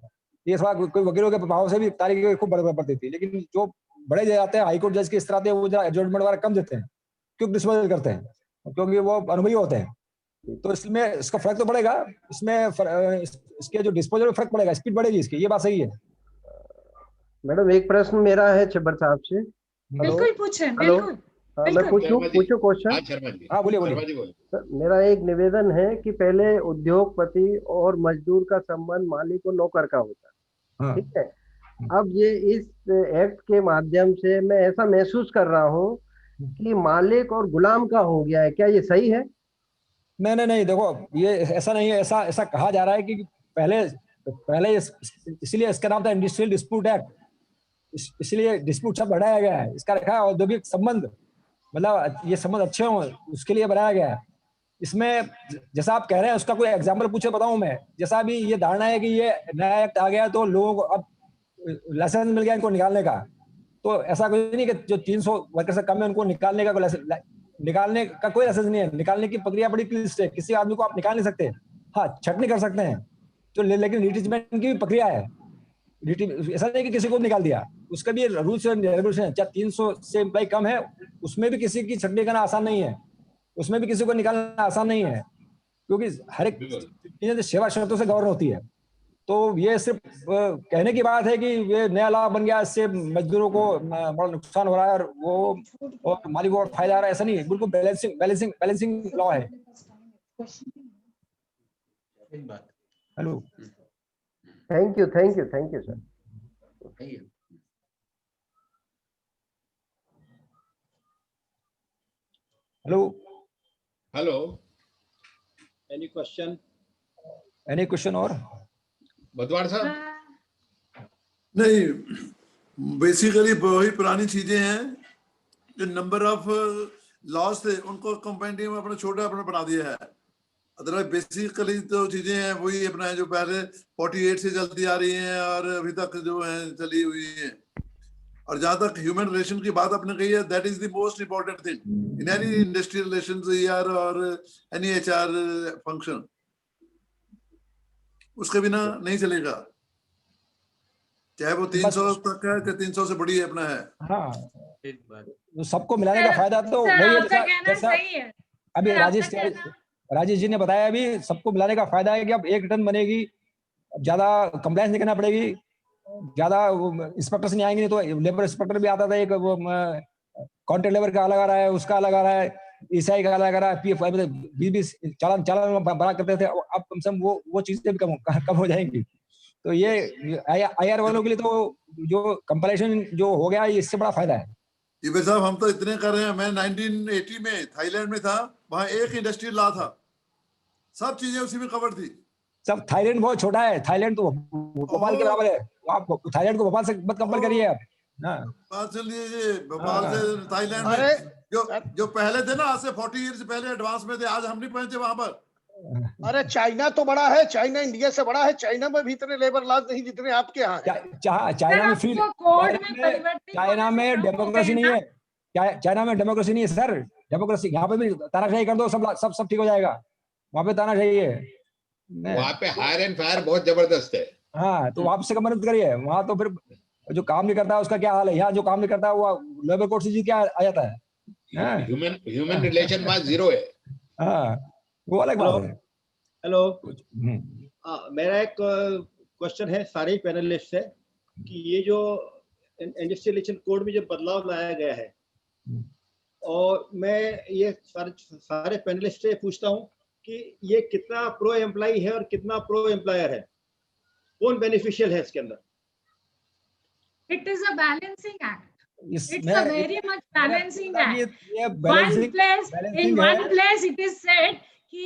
ये थोड़ा कोई वकीलों के प्रभाव से भी तारीख खूब बढ़ती थी। लेकिन जो बड़े जज आते हैं, हाई कोर्ट जज के इस तरह थे, वो एडजमेंट वगैरह कम देते हैं, क्योंकि डिस्पोजल करते हैं, क्योंकि वो अनुभवी होते हैं। तो इसमें इसका फर्क तो पड़ेगा, इसमें इसके जो डिस्पोजल में फर्क पड़ेगा, स्पीड बढ़ेगी इसकी, ये बात सही है। मैडम, एक प्रश्न मेरा है छिब्बर साहब से। बिल्कुल पूछें। हेलो, मैं पूछूं क्वेश्चन? हाँ, बोलिए। मेरा एक निवेदन है कि पहले उद्योगपति और मजदूर का संबंध मालिक और नौकर का होता, ठीक है। अब ये इस एक्ट के माध्यम से मैं ऐसा महसूस कर रहा हूँ कि मालिक और गुलाम का हो गया है। क्या ये सही है? नहीं, देखो, ये ऐसा नहीं है। ऐसा कहा जा रहा है कि पहले इसलिए इसका नाम था इंडस्ट्रियल डिस्प्यूट एक्ट, इसलिए डिस्प्यूट शब्द बढ़ाया गया है। इसका रखा है औद्योगिक संबंध, मतलब ये संबंध अच्छे हों, उसके लिए बनाया गया है। इसमें जैसा आप कह रहे हैं, उसका कोई एग्जाम्पल पूछे बताऊं मैं। जैसा अभी ये धारणा है कि ये नया एक्ट आ गया तो लोगों को अब लाइसेंस मिल गया इनको निकालने का, तो ऐसा कुछ नहीं कि जो 300 वर्कर से कम है उनको निकालने का कोई लाइसेंस नहीं है। निकालने की प्रक्रिया बड़ी क्लिष्ट है, किसी आदमी को आप निकाल नहीं सकते। हाँ, छटनी कर सकते हैं तो, लेकिन रिटिचमेंट की भी प्रक्रिया है। ऐसा नहीं कि किसी को निकाल दिया, उसका भी रूल्स एंड रेगुलेशन है। चाहे 300 से एम्प्लॉय कम है, उसमें भी किसी की छटनी करना आसान नहीं है, उसमें भी किसी को निकालना आसान नहीं है, क्योंकि हर एक चीजें सेवा शर्तों से गवर्न होती है। तो ये सिर्फ कहने की बात है कि ये नया लॉ बन गया, इससे मजदूरों को बड़ा नुकसान हो रहा है और मालिकों को फायदा आ रहा है, ऐसा नहीं है। बिल्कुल बैलेंसिंग लॉ है। Hello, thank you sir. Hello, any question और बदवार साहब? नहीं, बेसिकली वही पुरानी चीजें हैं। जो नंबर ऑफ लॉस थे उनको कंपेंडियम अपना छोटा बना दिया है। अदरवाइज बेसिकली तो चीजें हैं वही अपना, जो पहले 48 से चलती आ रही हैं और अभी तक जो है चली हुई हैं। और जहां तक ह्यूमन रिलेशन की बात आपने कही है, that is the most important thing in any industrial relations और एनी एचआर फंक्शन। उसके बिना नहीं चलेगा, चाहे वो 300 तक है चाहे 300 से बड़ी अपना है। हाँ, सबको मिलाने का फायदा तो वही है, जैसा अभी राजेश जी ने बताया। अभी सबको मिलाने का फायदा है कि अब एक रिटर्न बनेगी, ज्यादा कंप्लायंस नहीं करना पड़ेगी ज्यादा इंस्पेक्टर्स नहीं आएंगे, नहीं तो लेबर इंस्पेक्टर भी आता था, एक वो कॉन्ट्रैक्ट लेबर का अलग आ रहा है, उसका अलग आ रहा है, ईसाई का अलग आ रहा है, PF 20 चालान बना करते थे। अब कम से कम वो चीजें भी कम हो जाएंगी। तो ये IR वालों के लिए तो जो कंपाइलेशन जो हो गया, इससे बड़ा फायदा है। ये साहब हम तो इतने कर रहे हैं, मैं 1980 में थाईलैंड में था, वहां एक इंडस्ट्रियल लॉ था, सब चीजें उसी में कवर थी। सब थाईलैंड बहुत छोटा है, थाईलैंड तो भोपाल के बराबर है। आप थाईलैंड को भोपाल से मत कंपेयर करिए आप। भोपाल से लीजिए, भोपाल से थाईलैंड में जो पहले थे ना, आज से 40 ईयर्स पहले एडवांस में थे, आज हम नहीं पहुंचे वहां पर। अरे चाइना तो बड़ा है, चाइना इंडिया से बड़ा है, चाइना में भी इतने लेबर लॉज नहीं जितने आपके यहाँ हैं। चाइना में फ्री, चाइना में डेमोक्रेसी नहीं है, चाइना में डेमोक्रेसी नहीं है सर। डेमोक्रेसी यहाँ पे भी तानाशाही कर दो, सब ठीक हो जाएगा। वहाँ पे तानाशाही है, वहाँ पे हायर एंड फायर बहुत जबरदस्त है। हाँ, तो वहाँ से मदद करिए। वहाँ तो फिर जो काम नहीं करता है उसका क्या हाल है, यहाँ जो काम नहीं करता है वो लेबर कोर्ट से क्या आ जाता है। ह्यूमन रिलेशन वहाँ 0 है। हाँ, वो अलग बात है। हेलो, मेरा एक क्वेश्चन है सारे पैनलिस्ट से कि ये जो इंडस्ट्रियल रिलेशन कोड में जो बदलाव लाया गया है, और मैं ये सारे पैनलिस्ट से पूछता हूँ कि ये कितना प्रो एम्प्लॉय है और कितना प्रो एम्प्लॉयर है, कौन बेनिफिशियल है इसके अंदर? It is a balancing act. It's इसमें a very much balancing act. ये One place, in one place it is said कि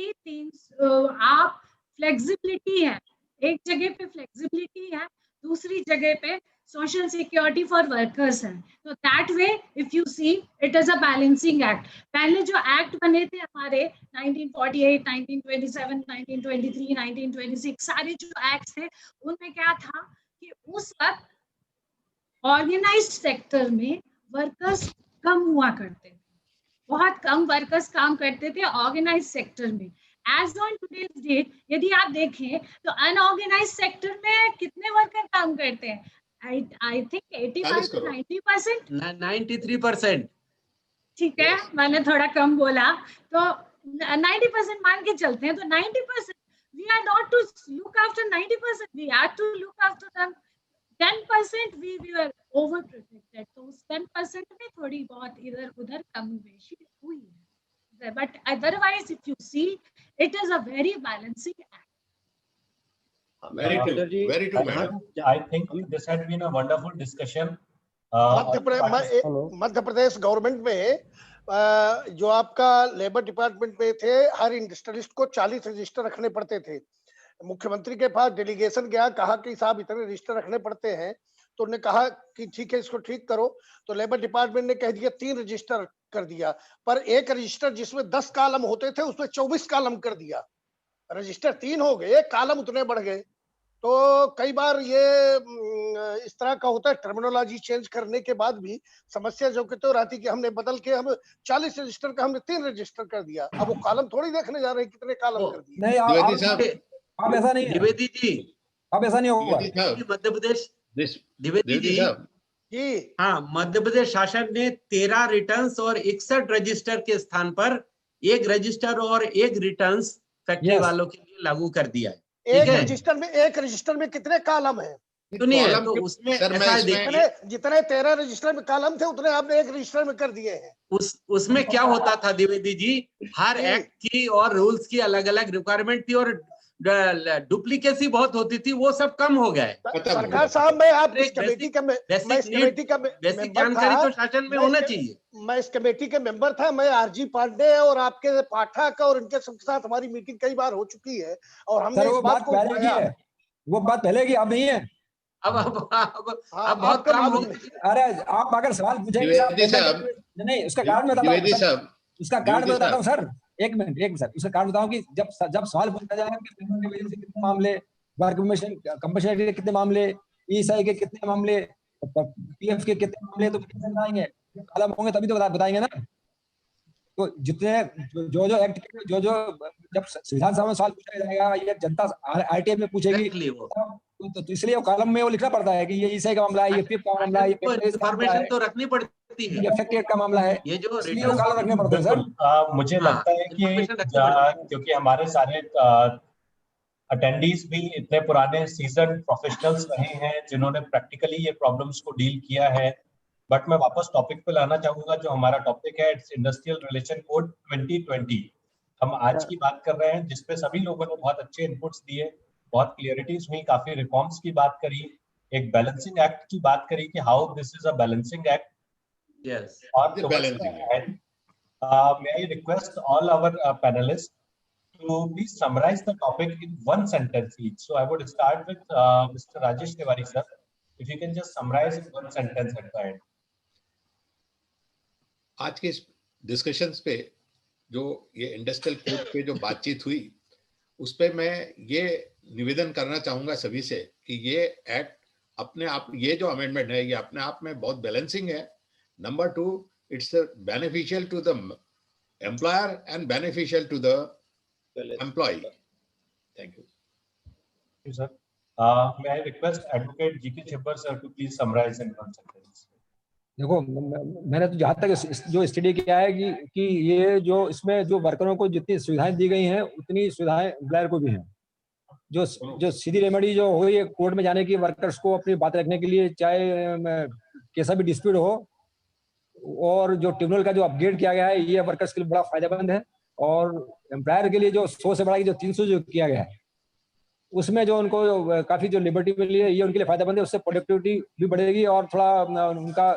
आप फ्लेक्सिबिलिटी है, एक जगह पे फ्लेक्सिबिलिटी है, दूसरी जगह पे सोशल सिक्योरिटी फॉर वर्कर्स है। तो that way if you see it is a balancing act. पहले जो एक्ट बने थे हमारे 1948, 1927, 1923, 1926 सारे जो एक्ट थे, उनमें क्या था कि उस वक्त ऑर्गेनाइज्ड सेक्टर में वर्कर्स कम हुआ करते थे, बहुत कम वर्कर्स काम करते थे ऑर्गेनाइज्ड सेक्टर में। एज ऑन टुडेज डेट यदि आप देखें तो अनऑर्गेनाइज्ड सेक्टर में कितने वर्कर काम करते हैं? I think 85 to 90%, 93%। ठीक है, मैंने थोड़ा कम बोला, तो 90% मान के चलते हैं। तो 90% we are not to look after 90%, we are to look after them 10%। we were over protected, तो उस 10% में थोड़ी बहुत इधर उधर कमी बेशी हुई है, but otherwise if you see it is a very balancing act. Very true, madam. I think this had been a wonderful discussion. Madhya Pradesh government में जो आपका लेबर डिपार्टमेंट में थे, हर इंडस्ट्रियलिस्ट को 40 रजिस्टर रखने पड़ते थे। मुख्यमंत्री के पास डेलीगेशन गया, कहा कि साहब इतने रजिस्टर रखने पड़ते हैं, तो उन्होंने कहा कि ठीक है इसको ठीक करो। तो लेबर डिपार्टमेंट ने कह दिया 3 रजिस्टर कर दिया, पर एक रजिस्टर जिसमें 10 कॉलम होते थे उसमें 24 कॉलम कर दिया। रजिस्टर 3 हो गए, कॉलम उतने बढ़ गए। तो कई बार ये इस तरह का होता है, टर्मिनोलॉजी चेंज करने के बाद भी समस्या जो कि तो रहती कि हमने बदल के हम 40 रजिस्टर का हमने 3 रजिस्टर कर दिया। अब वो कॉलम थोड़ी देखने जा रहे हैं कितने कॉलम कर दिए। नहीं, आप ऐसा नहीं, द्विवेदी जी, अब ऐसा नहीं होगा। मध्य प्रदेश, द्विवेदी जी, जी हाँ, मध्य प्रदेश शासन ने 13 रिटर्न्स और 61 रजिस्टर के स्थान पर 1 रजिस्टर और 1 रिटर्न्स फैक्ट्री वालों के लिए लागू कर दिया है। एक रजिस्टर में कितने कॉलम है? सुनिए, तो उसमें जितने 13 रजिस्टर में कॉलम थे उतने आपने 1 रजिस्टर में कर दिए हैं। उसमें क्या होता था द्विवेदी जी, हर एक्ट की और रूल्स की अलग अलग रिक्वायरमेंट थी और डुप्लीकेसी बहुत होती थी, वो सब कम हो गया है। सरकार साहब, मैं आप इस कमेटी का बेसिक जानकारी तो शासन में होना चाहिए। मैं इस कमेटी के मेंबर था, मैं RG पांडे और आपके पाठक और इनके साथ हमारी मीटिंग कई बार हो चुकी है, और हमने इस बात को पहले की है, वो बात पहले की, अब नहीं है। अब बहुत काम हो गया। अरे आप अगर सवाल पूछेंगे, नहीं उसका कारण बताता हूँ, उसका कारण बताता हूँ सर, एक मिनट सर, उसका कारण बताऊं कि जब सवाल पूछा जाएगा कि पेमेंट के वजह से कितने मामले, वर्क कंपनसेशन के कितने मामले, ESI के कितने मामले, PF के कितने मामले, तो कैसे बताएंगे? कॉलम होंगे तभी तो बताएंगे ना। तो जितने जो एक्ट के जो जब विधानसभा में सवाल पूछा जाएगा या जनता RTI में पूछेगी, तो इसलिए कॉलम में वो लिखना पड़ता है कि ये ESI का मामला है, ये PF का मामला है, ये इन्फॉर्मेशन तो रखनी पड़ती है, ये फैक्ट्री का मामला है, ये जो कॉलम रखने पड़ते हैं सर। मुझे लगता है कि क्योंकि हमारे सारे अटेंडीज भी इतने पुराने सीजन प्रोफेशनल्स रहे हैं जिन्होंने प्रैक्टिकली ये प्रॉब्लम्स को डील किया है। बट मैं वापस टॉपिक पे लाना चाहूंगा, जो हमारा टॉपिक है इट्स इंडस्ट्रियल रिलेशन कोड 2020। हम आज की बात कर रहे हैं जिसपे सभी लोगों ने बहुत अच्छे इनपुट्स दिए, बहुत क्लियरिटीज हुई, काफी रिफॉर्म्स की बात करी, एक बैलेंसिंग एक्ट की बात करी कि how this is a balancing act. Yes. और may I request all our panelists to please summarize the topic in one sentence each. So I would start with Mr. Rajesh Tiwari sir. If you can just summarize in one sentence at the end. आज के discussions पे जो ये industrial code पे जो बातचीत हुई, उस पे मैं ये निवेदन करना चाहूंगा सभी से कि ये एक्ट अपने आप, ये जो अमेंडमेंट है, ये अपने आप में बहुत बैलेंसिंग है। Number 2, it's beneficial to the employer and beneficial to the employee. Thank you. Thank you, sir. May I request Advocate G.K. Chibbar sir to please summarize in one sentence. देखो, मैंने तो जहाँ तक जो स्टडी किया है कि ये जो इसमें जो वर्करों को जितनी सुविधाएं दी गई हैं उतनी सुविधाएं एम्प्लॉयर को भी हैं। जो सीधी रेमेडी जो हुई है कोर्ट में जाने की, वर्कर्स को अपनी बात रखने के लिए, चाहे कैसा भी डिस्प्यूट हो, और जो ट्रिब्यूनल का जो अपग्रेड किया गया है ये वर्कर्स के लिए बड़ा फायदेमंद है। और एम्प्लॉयर के लिए जो 100 से बढ़ा के जो 300 जो किया गया है उसमें जो उनको काफी जो लिबर्टी मिली है ये उनके लिए फायदेमंद है। उससे प्रोडक्टिविटी भी बढ़ेगी और थोड़ा उनका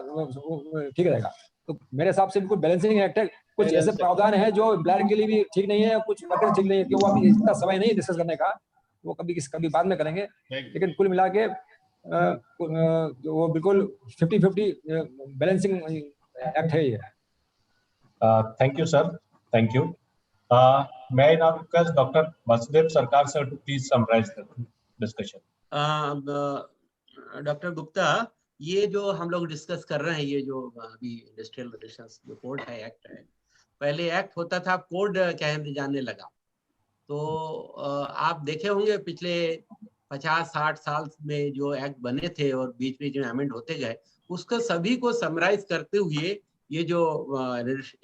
ठीक रहेगा। तो मेरे हिसाब से बिल्कुल बैलेंसिंग एक्ट है। कुछ ऐसे प्रावधान है जो एम्प्लॉयर के लिए भी ठीक नहीं है, कुछ वर्कर ठीक नहीं है, क्योंकि वो अभी इतना समय नहीं डिस्कस करने का, वो कभी बाद में करेंगे। लेकिन कुल मिला के वो बिल्कुल 50-50 बैलेंसिंग एक्ट है ये। Thank you, sir. Thank you. May I now request Dr. Vasudev Sarkar sir to please summarize the discussion. Doctor Gupta, ये जो हम लोग डिस्कस कर रहे हैं, ये जो अभी इंडस्ट्रियल रिलेशंस जो कोड है, एक्ट है, पहले एक्ट होता था, कोड कहने जाने लगा। तो आप देखे होंगे पिछले 50-60 साल में जो एक्ट बने थे और बीच में जो अमेंड होते गए, उसको सभी को समराइज करते हुए ये जो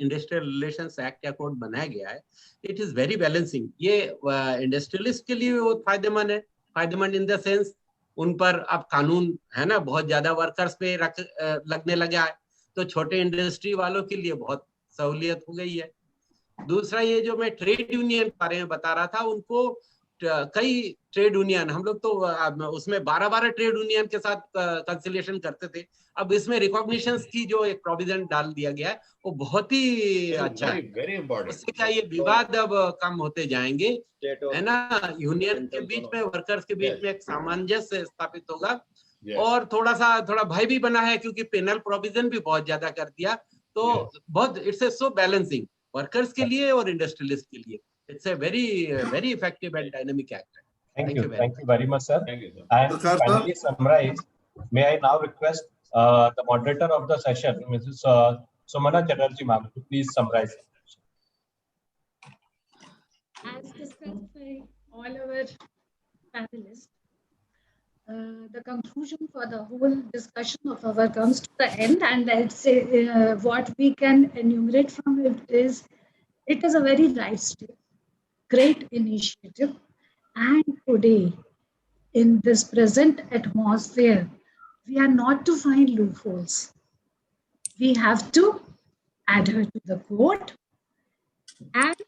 इंडस्ट्रियल रिलेशंस एक्ट या कोड बनाया गया है, इट इज वेरी बैलेंसिंग। ये इंडस्ट्रियलिस्ट के लिए वो फायदेमंद है, फायदेमंद इन द सेंस उन पर अब कानून है ना बहुत ज्यादा वर्कर्स पे लगने लगा है, तो छोटे इंडस्ट्री वालों के लिए बहुत सहूलियत हो गई है। दूसरा, ये जो मैं ट्रेड यूनियन के बारे में बता रहा था, उनको कई ट्रेड यूनियन, हम लोग तो उसमें 12 ट्रेड यूनियन के साथ कंसिलिएशन करते थे, अब इसमें रिकॉग्निशन की जो एक प्रोविजन डाल दिया गया है वो बहुत ही अच्छा है। Very important. इससे क्या ये विवाद अब कम होते जाएंगे, है ना, यूनियन के बीच में, वर्कर्स के बीच में एक सामंजस्य स्थापित होगा। और थोड़ा भय भी बना है क्योंकि पेनल प्रोविजन भी बहुत ज्यादा कर दिया, तो बहुत it's a so balancing workers के लिए और इंडस्ट्रियलिस्ट के लिए। It's a very effective and dynamic act. Thank you very much, sir. Thank you, sir. And to finally summarize, may I now request the moderator of the session, Mrs. Sumana Chatterjee ma'am, to please summarize. As discussed by all our panelists, the conclusion for the whole discussion of our comes to the end, and I'd say what we can enumerate from it is a very right step. Great initiative, and today in this present atmosphere we are not to find loopholes. We have to adhere to the code and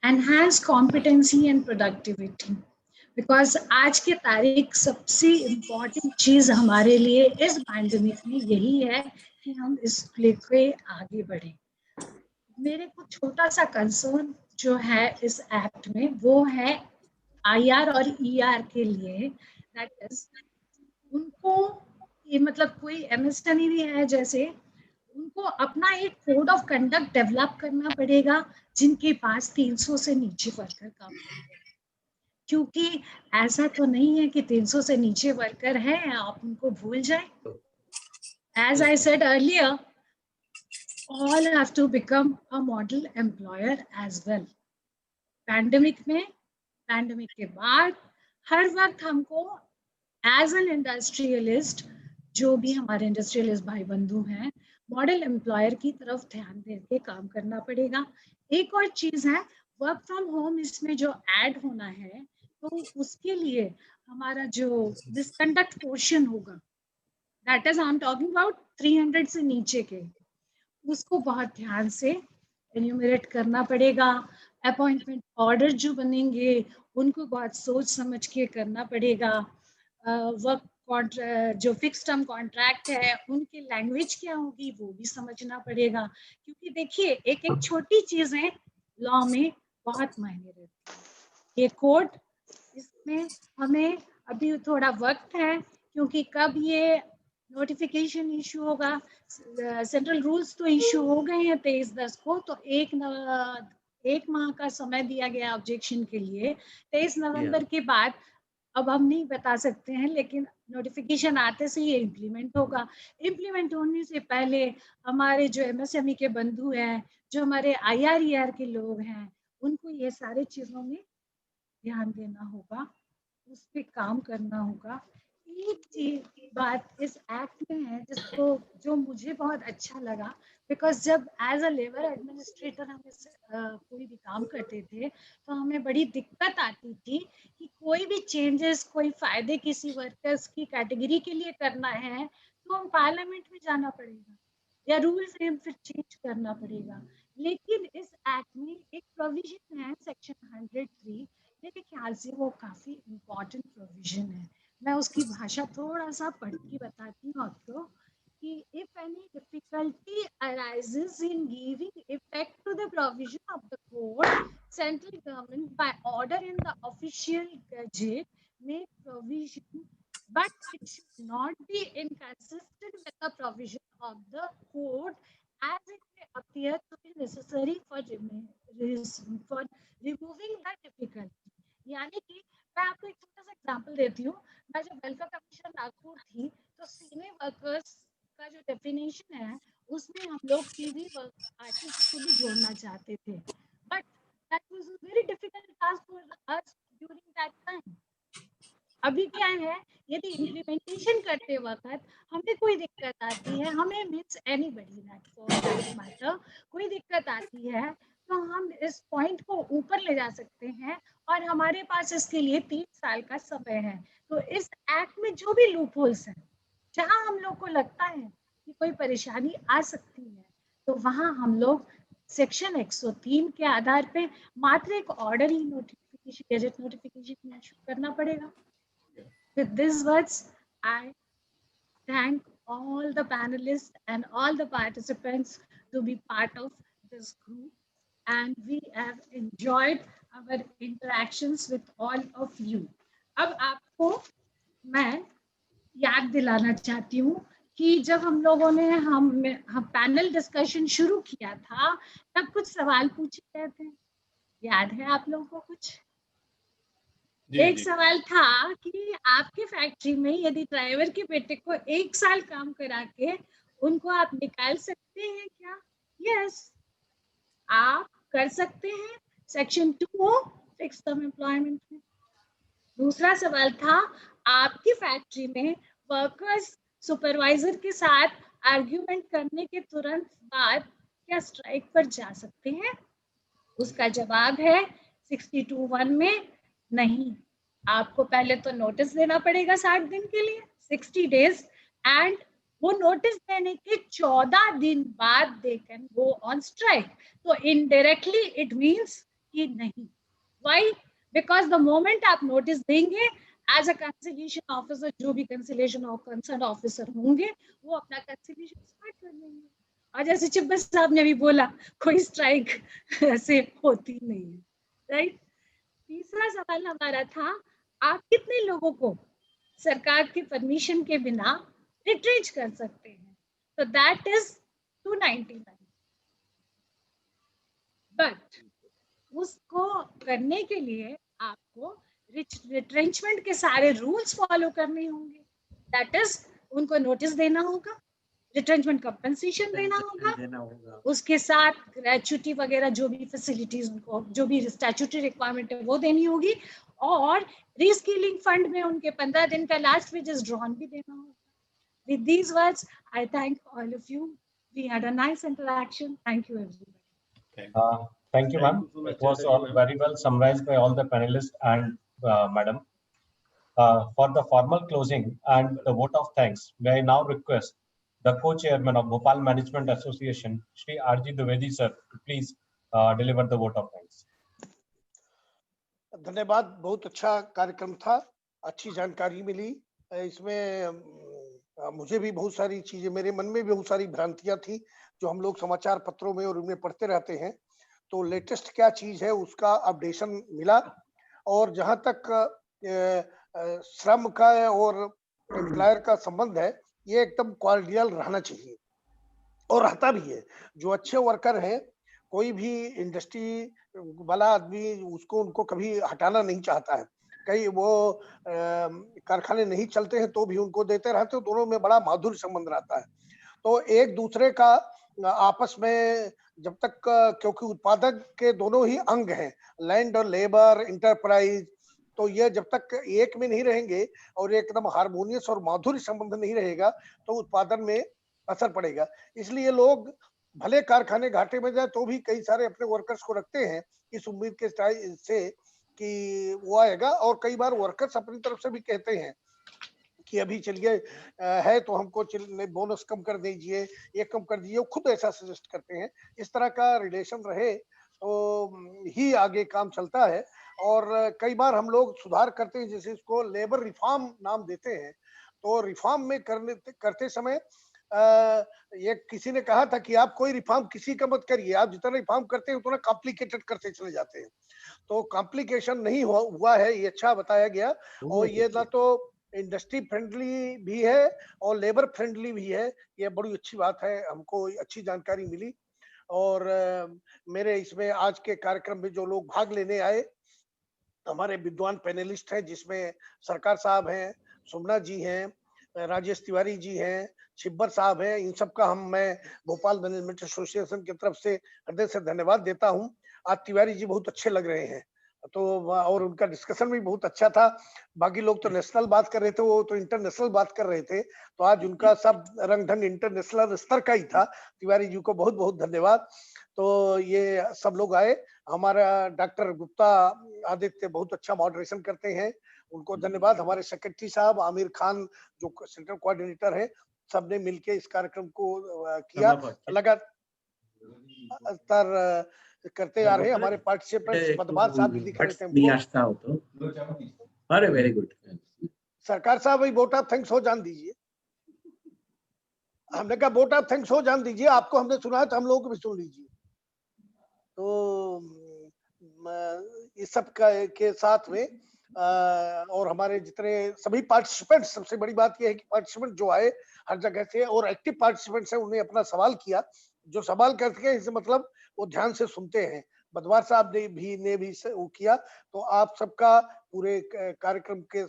enhance competency and productivity, because आज के तारीख सबसे important चीज हमारे लिए इस pandemic में यही है कि हम इस लेके आगे बढ़े। मेरे को छोटा सा कंसर्न जो है इस एक्ट में वो है IR और ER के लिए, दैट इज उनको ये मतलब कोई MSME भी है जैसे, उनको अपना एक कोड ऑफ कंडक्ट डेवलप करना पड़ेगा जिनके पास 300 से नीचे वर्कर काम करते हैं, क्योंकि ऐसा तो नहीं है कि 300 से नीचे वर्कर है आप उनको भूल जाए। As I said earlier, all have to become a model employer as well. Pandemic में, पैंडेमिक के बाद हर वक्त हमको एज एन इंडस्ट्रियलिस्ट, जो भी हमारे इंडस्ट्रियलिस्ट भाई बंधु हैं, मॉडल एम्प्लॉयर की तरफ ध्यान दे के काम करना पड़ेगा। एक और चीज है, वर्क फ्रॉम होम इसमें जो ऐड होना है तो उसके लिए हमारा जो मिसकंडक्ट पोर्शन होगा, that is I am talking about 300 से नीचे के, उसको बहुत ध्यान से एन्यूमरेट करना पड़ेगा। अपॉइंटमेंट ऑर्डर जो बनेंगे उनको बहुत सोच समझ के करना पड़ेगा। वर्क जो फिक्स टर्म कॉन्ट्रैक्ट है उनकी लैंग्वेज क्या होगी वो भी समझना पड़ेगा, क्योंकि देखिए एक एक छोटी चीजें लॉ में बहुत मायने रहती है। ये कोड, इसमें हमें अभी थोड़ा वक्त है, क्योंकि कब ये नोटिफिकेशन इशू होगा, सेंट्रल रूल्स तो इशू हो गए हैं 23/10 को, तो एक माह का समय दिया गया ऑब्जेक्शन के लिए। 23 नवंबर के बाद अब हम नहीं बता सकते हैं, लेकिन नोटिफिकेशन आते से ये इम्प्लीमेंट होगा। इम्प्लीमेंट होने से पहले हमारे जो एमएसएमई के बंधु हैं, जो हमारे आईआरईआर के लोग हैं, उनको ये सारे चीजों में ध्यान देना होगा, उस पर काम करना होगा। एक चीज की बात इस एक्ट में है जिसको जो मुझे बहुत अच्छा लगा, बिकॉज जब एज अ लेबर एडमिनिस्ट्रेटर हम कोई भी काम करते थे तो हमें बड़ी दिक्कत आती थी कि कोई भी चेंजेस, कोई फायदे किसी वर्कर्स की कैटेगरी के लिए करना है तो हम पार्लियामेंट में जाना पड़ेगा या रूल्स फिर चेंज करना पड़ेगा। लेकिन इस एक्ट में एक प्रोविजन है सेक्शन 103, मेरे ख्याल से वो काफी इम्पोर्टेंट प्रोविजन है। मैं उसकी भाषा थोड़ा सा पढ़ के बताती हूँ आपको कि if any difficulty arises in giving effect to the provision of the code, central government by order in the official gazette make provision, but it should not be inconsistent with the provision of the code as it may appear to be necessary for removing the difficulty. यानी कि मैं आपको एक छोटा सा example देती हूँ। मैं जब वेलफेयर कमीशन नागपुर थी तो सीनियर वर्कर्स का जो डेफिनेशन है उसमें हम लोग सीवी आर्टिस्ट को भी जोड़ना चाहते थे, but that was a very difficult task for us during that time. अभी क्या है, यदि इम्प्लीमेंटेशन करते वक्त हमें कोई दिक्कत आती है, हमें means anybody that for that matter कोई दिक्कत आती है, तो हम इस पॉइंट को ऊपर ले जा सकते हैं और हमारे पास इसके लिए 3 साल का समय है। तो इस एक्ट में जो भी लूप होल्स हैं, जहां हम लोग को लगता है कि कोई परेशानी आ सकती है, तो वहां हम लोग सेक्शन 103 के आधार पे मात्र एक ऑर्डर ही नोटिफिकेशन, गैजेट नोटिफिकेशन इशू करना पड़ेगा। With these words, I thank all the panelists and all the participants to be part of this group, and we have enjoyed our interactions with all of you. अब आपको मैं याद दिलाना चाहती हूँ कि जब हम लोगों ने हम पैनल डिस्कशन शुरू किया था तब कुछ सवाल पूछे गए थे, याद है आप लोगों को कुछ? एक सवाल था कि आपकी फैक्ट्री में यदि ड्राइवर के बेटे को 1 साल काम करा के उनको आप निकाल सकते हैं क्या? यस, आप कर सकते हैं, सेक्शन 2 फिक्स टर्म एम्प्लॉयमेंट में। दूसरा सवाल था, आपकी फैक्ट्री में वर्कर्स सुपरवाइजर के साथ आर्ग्यूमेंट करने के तुरंत बाद क्या स्ट्राइक पर जा सकते हैं? उसका जवाब है 62(1) में नहीं, आपको पहले तो नोटिस देना पड़ेगा 60 दिन के लिए, 60 डेज, एंड वो नोटिस देने के 14 दिन बाद they can go on strike. तो इनडायरेक्टली इट मींस कि नहीं। व्हाई? बिकॉज द मोमेंट आप नोटिस देंगे, एज अ कंसिलिएशन ऑफिसर, जो भी कंसिलिएशन ऑफ कंसर्न ऑफिसर होंगे वो अपना कंसिलिएशन स्टार्ट कर देंगे। और जैसे चिब्बर साहब ने भी बोला, कोई स्ट्राइक ऐसे होती नहीं है, राइट? तीसरा सवाल हमारा था, आप कितने लोगों को सरकार की परमिशन के बिना रिट्रेंच कर सकते हैं? तो दैट इज 299, बट उसको करने के लिए आपको रिट्रेंचमेंट के सारे रूल्स फॉलो करने होंगे। दैट इज उनको नोटिस देना होगा, रिट्रेंचमेंट कंपनसेशन देना होगा, उसके साथ ग्रेचुटी वगैरह जो भी फैसिलिटीज उनको, जो भी स्टैट्यूटरी रिक्वायरमेंट है वो देनी होगी, और रीस्किलिंग फंड में उनके 15 दिन का लास्ट वेजेस ड्रॉन भी देना होगा। With these words, I thank all of you. We had a nice interaction. Thank you, everybody. Thank you, ma'am. It was all very well summarized by all the panelists, and Madam. For the formal closing and the vote of thanks, may I now request the co-chairman of Bhopal Management Association, Shri R.G. Dwivedi sir, to please deliver the vote of thanks. धन्यवाद, बहुत अच्छा कार्यक्रम था, अच्छी जानकारी मिली। इसमें मुझे भी बहुत सारी चीजें, मेरे मन में भी बहुत सारी भ्रांतियां थी जो हम लोग समाचार पत्रों में और उनमें पढ़ते रहते हैं। तो लेटेस्ट क्या चीज है उसका अपडेशन मिला, और जहां तक श्रम का और एम्प्लॉयर का संबंध है, ये एकदम कॉर्डियल रहना चाहिए और रहता भी है। जो अच्छे वर्कर हैं, कोई भी इंडस्ट्री वाला आदमी उसको उनको कभी हटाना नहीं चाहता है। कई वो कारखाने नहीं चलते हैं तो भी उनको देते रहते हैं, दोनों में बड़ा माधुर्य संबंध रहता है। तो एक दूसरे का आपस में जब तक, क्योंकि उत्पादक के दोनों ही अंग हैं, लैंड और लेबर, इंटरप्राइज, तो ये जब तक एक में नहीं रहेंगे और एकदम हार्मोनियस और माधुर्य संबंध नहीं रहेगा तो उत्पादन में असर पड़ेगा। इसलिए लोग भले कारखाने घाटे में जाए तो भी कई सारे अपने वर्कर्स को रखते हैं इस उम्मीद के से कि वो आएगा, और कई बार वर्कर्स अपनी तरफ से भी कहते हैं कि अभी चलिए है तो हमको बोनस कम कर दीजिए, ये कम कर दीजिए, खुद ऐसा सजेस्ट करते हैं। इस तरह का रिलेशन रहे तो ही आगे काम चलता है। और कई बार हम लोग सुधार करते हैं, जैसे इसको लेबर रिफॉर्म नाम देते हैं, तो रिफॉर्म में करते समय ये किसी ने कहा था कि आप कोई रिफॉर्म किसी का मत करिए, आप जितना रिफॉर्म करते हैं उतना कॉम्प्लिकेटेड करते चले जाते हैं। तो कॉम्प्लिकेशन नहीं हुआ है, ये अच्छा बताया गया। और ये ना तो इंडस्ट्री फ्रेंडली भी है और लेबर फ्रेंडली भी है, ये बड़ी अच्छी बात है, हमको अच्छी जानकारी मिली। और मेरे इसमें आज के कार्यक्रम में जो लोग भाग लेने आए, हमारे विद्वान पैनलिस्ट हैं, जिसमें सरकार साहब हैं, सोमनाथ जी हैं, राजेश तिवारी जी हैं, छिब्बर साहब हैं, इन सब का मैं भोपाल मैनेजमेंट एसोसिएशन की तरफ से हृदय से धन्यवाद देता हूं। आज तिवारी जी बहुत अच्छे लग रहे हैं, तो और उनका डिस्कशन भी बहुत अच्छा था। बाकी लोग तो नेशनल बात कर रहे थे, वो तो इंटरनेशनल बात कर रहे थे, तो आज उनका सब रंग ढंग इंटरनेशनल स्तर का ही था। तिवारी जी को बहुत बहुत धन्यवाद। तो ये सब लोग आए। हमारा डॉक्टर गुप्ता आदित्य बहुत अच्छा मॉडरेशन करते हैं, उनको धन्यवाद। हमारे सेक्रेटरी साहब आमिर खान जो सेंट्रल कोऑर्डिनेटर है, सबने मिलके इस कार्यक्रम को किया, लगातार करते आ रहे हैं। हमारे पार्टिसिपेंट्स पदभार साहब भी दिख रहे थे हमको। अरे वेरी गुड। सरकार साहब वही वोट ऑफ थैंक्स हो जान दीजिए। हमने कहा वोट ऑफ थैंक्स हो जान दीजिए, आपको हमने सुना है तो हम लोगों को भी सुन लीजिए। तो इस सब के साथ में और हमारे जितने सभी पार्टिसिपेंट, सबसे बड़ी बात यह है कि पार्टिसिपेंट जो आए हर जगह से और एक्टिव पार्टिसिपेंट्स हैं, उन्हें अपना सवाल किया। जो सवाल करते हैं इससे मतलब वो ध्यान से सुनते हैं। बदवार साहब ने भी वो किया। तो आप सबका पूरे कार्यक्रम के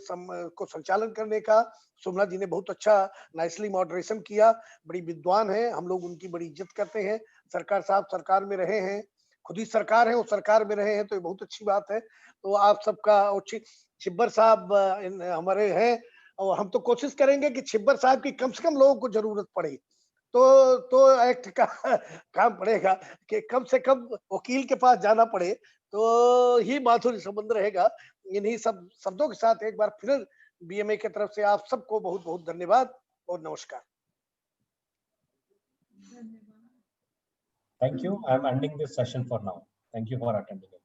को संचालन करने का सोमनाथ जी ने बहुत अच्छा नाइसली मॉडरेशन किया। बड़ी विद्वान है, हम लोग उनकी बड़ी इज्जत करते हैं। सरकार साहब सरकार में रहे हैं, खुद ही सरकार है, वो सरकार में रहे हैं, तो ये बहुत अच्छी बात है। तो आप सबका, और छिब्बर साहब हमारे हैं, और हम तो कोशिश करेंगे कि छिब्बर साहब की कम से कम लोगों को जरूरत पड़े, तो एक्ट का काम पड़ेगा कि कम से कम वकील के पास जाना पड़े, तो ही माधुर्य संबंध रहेगा। इन्हीं सब शब्दों के साथ एक बार फिर बीएमए की तरफ से आप सबको बहुत बहुत धन्यवाद और नमस्कार। Thank you. I am ending this session for now. Thank you for attending.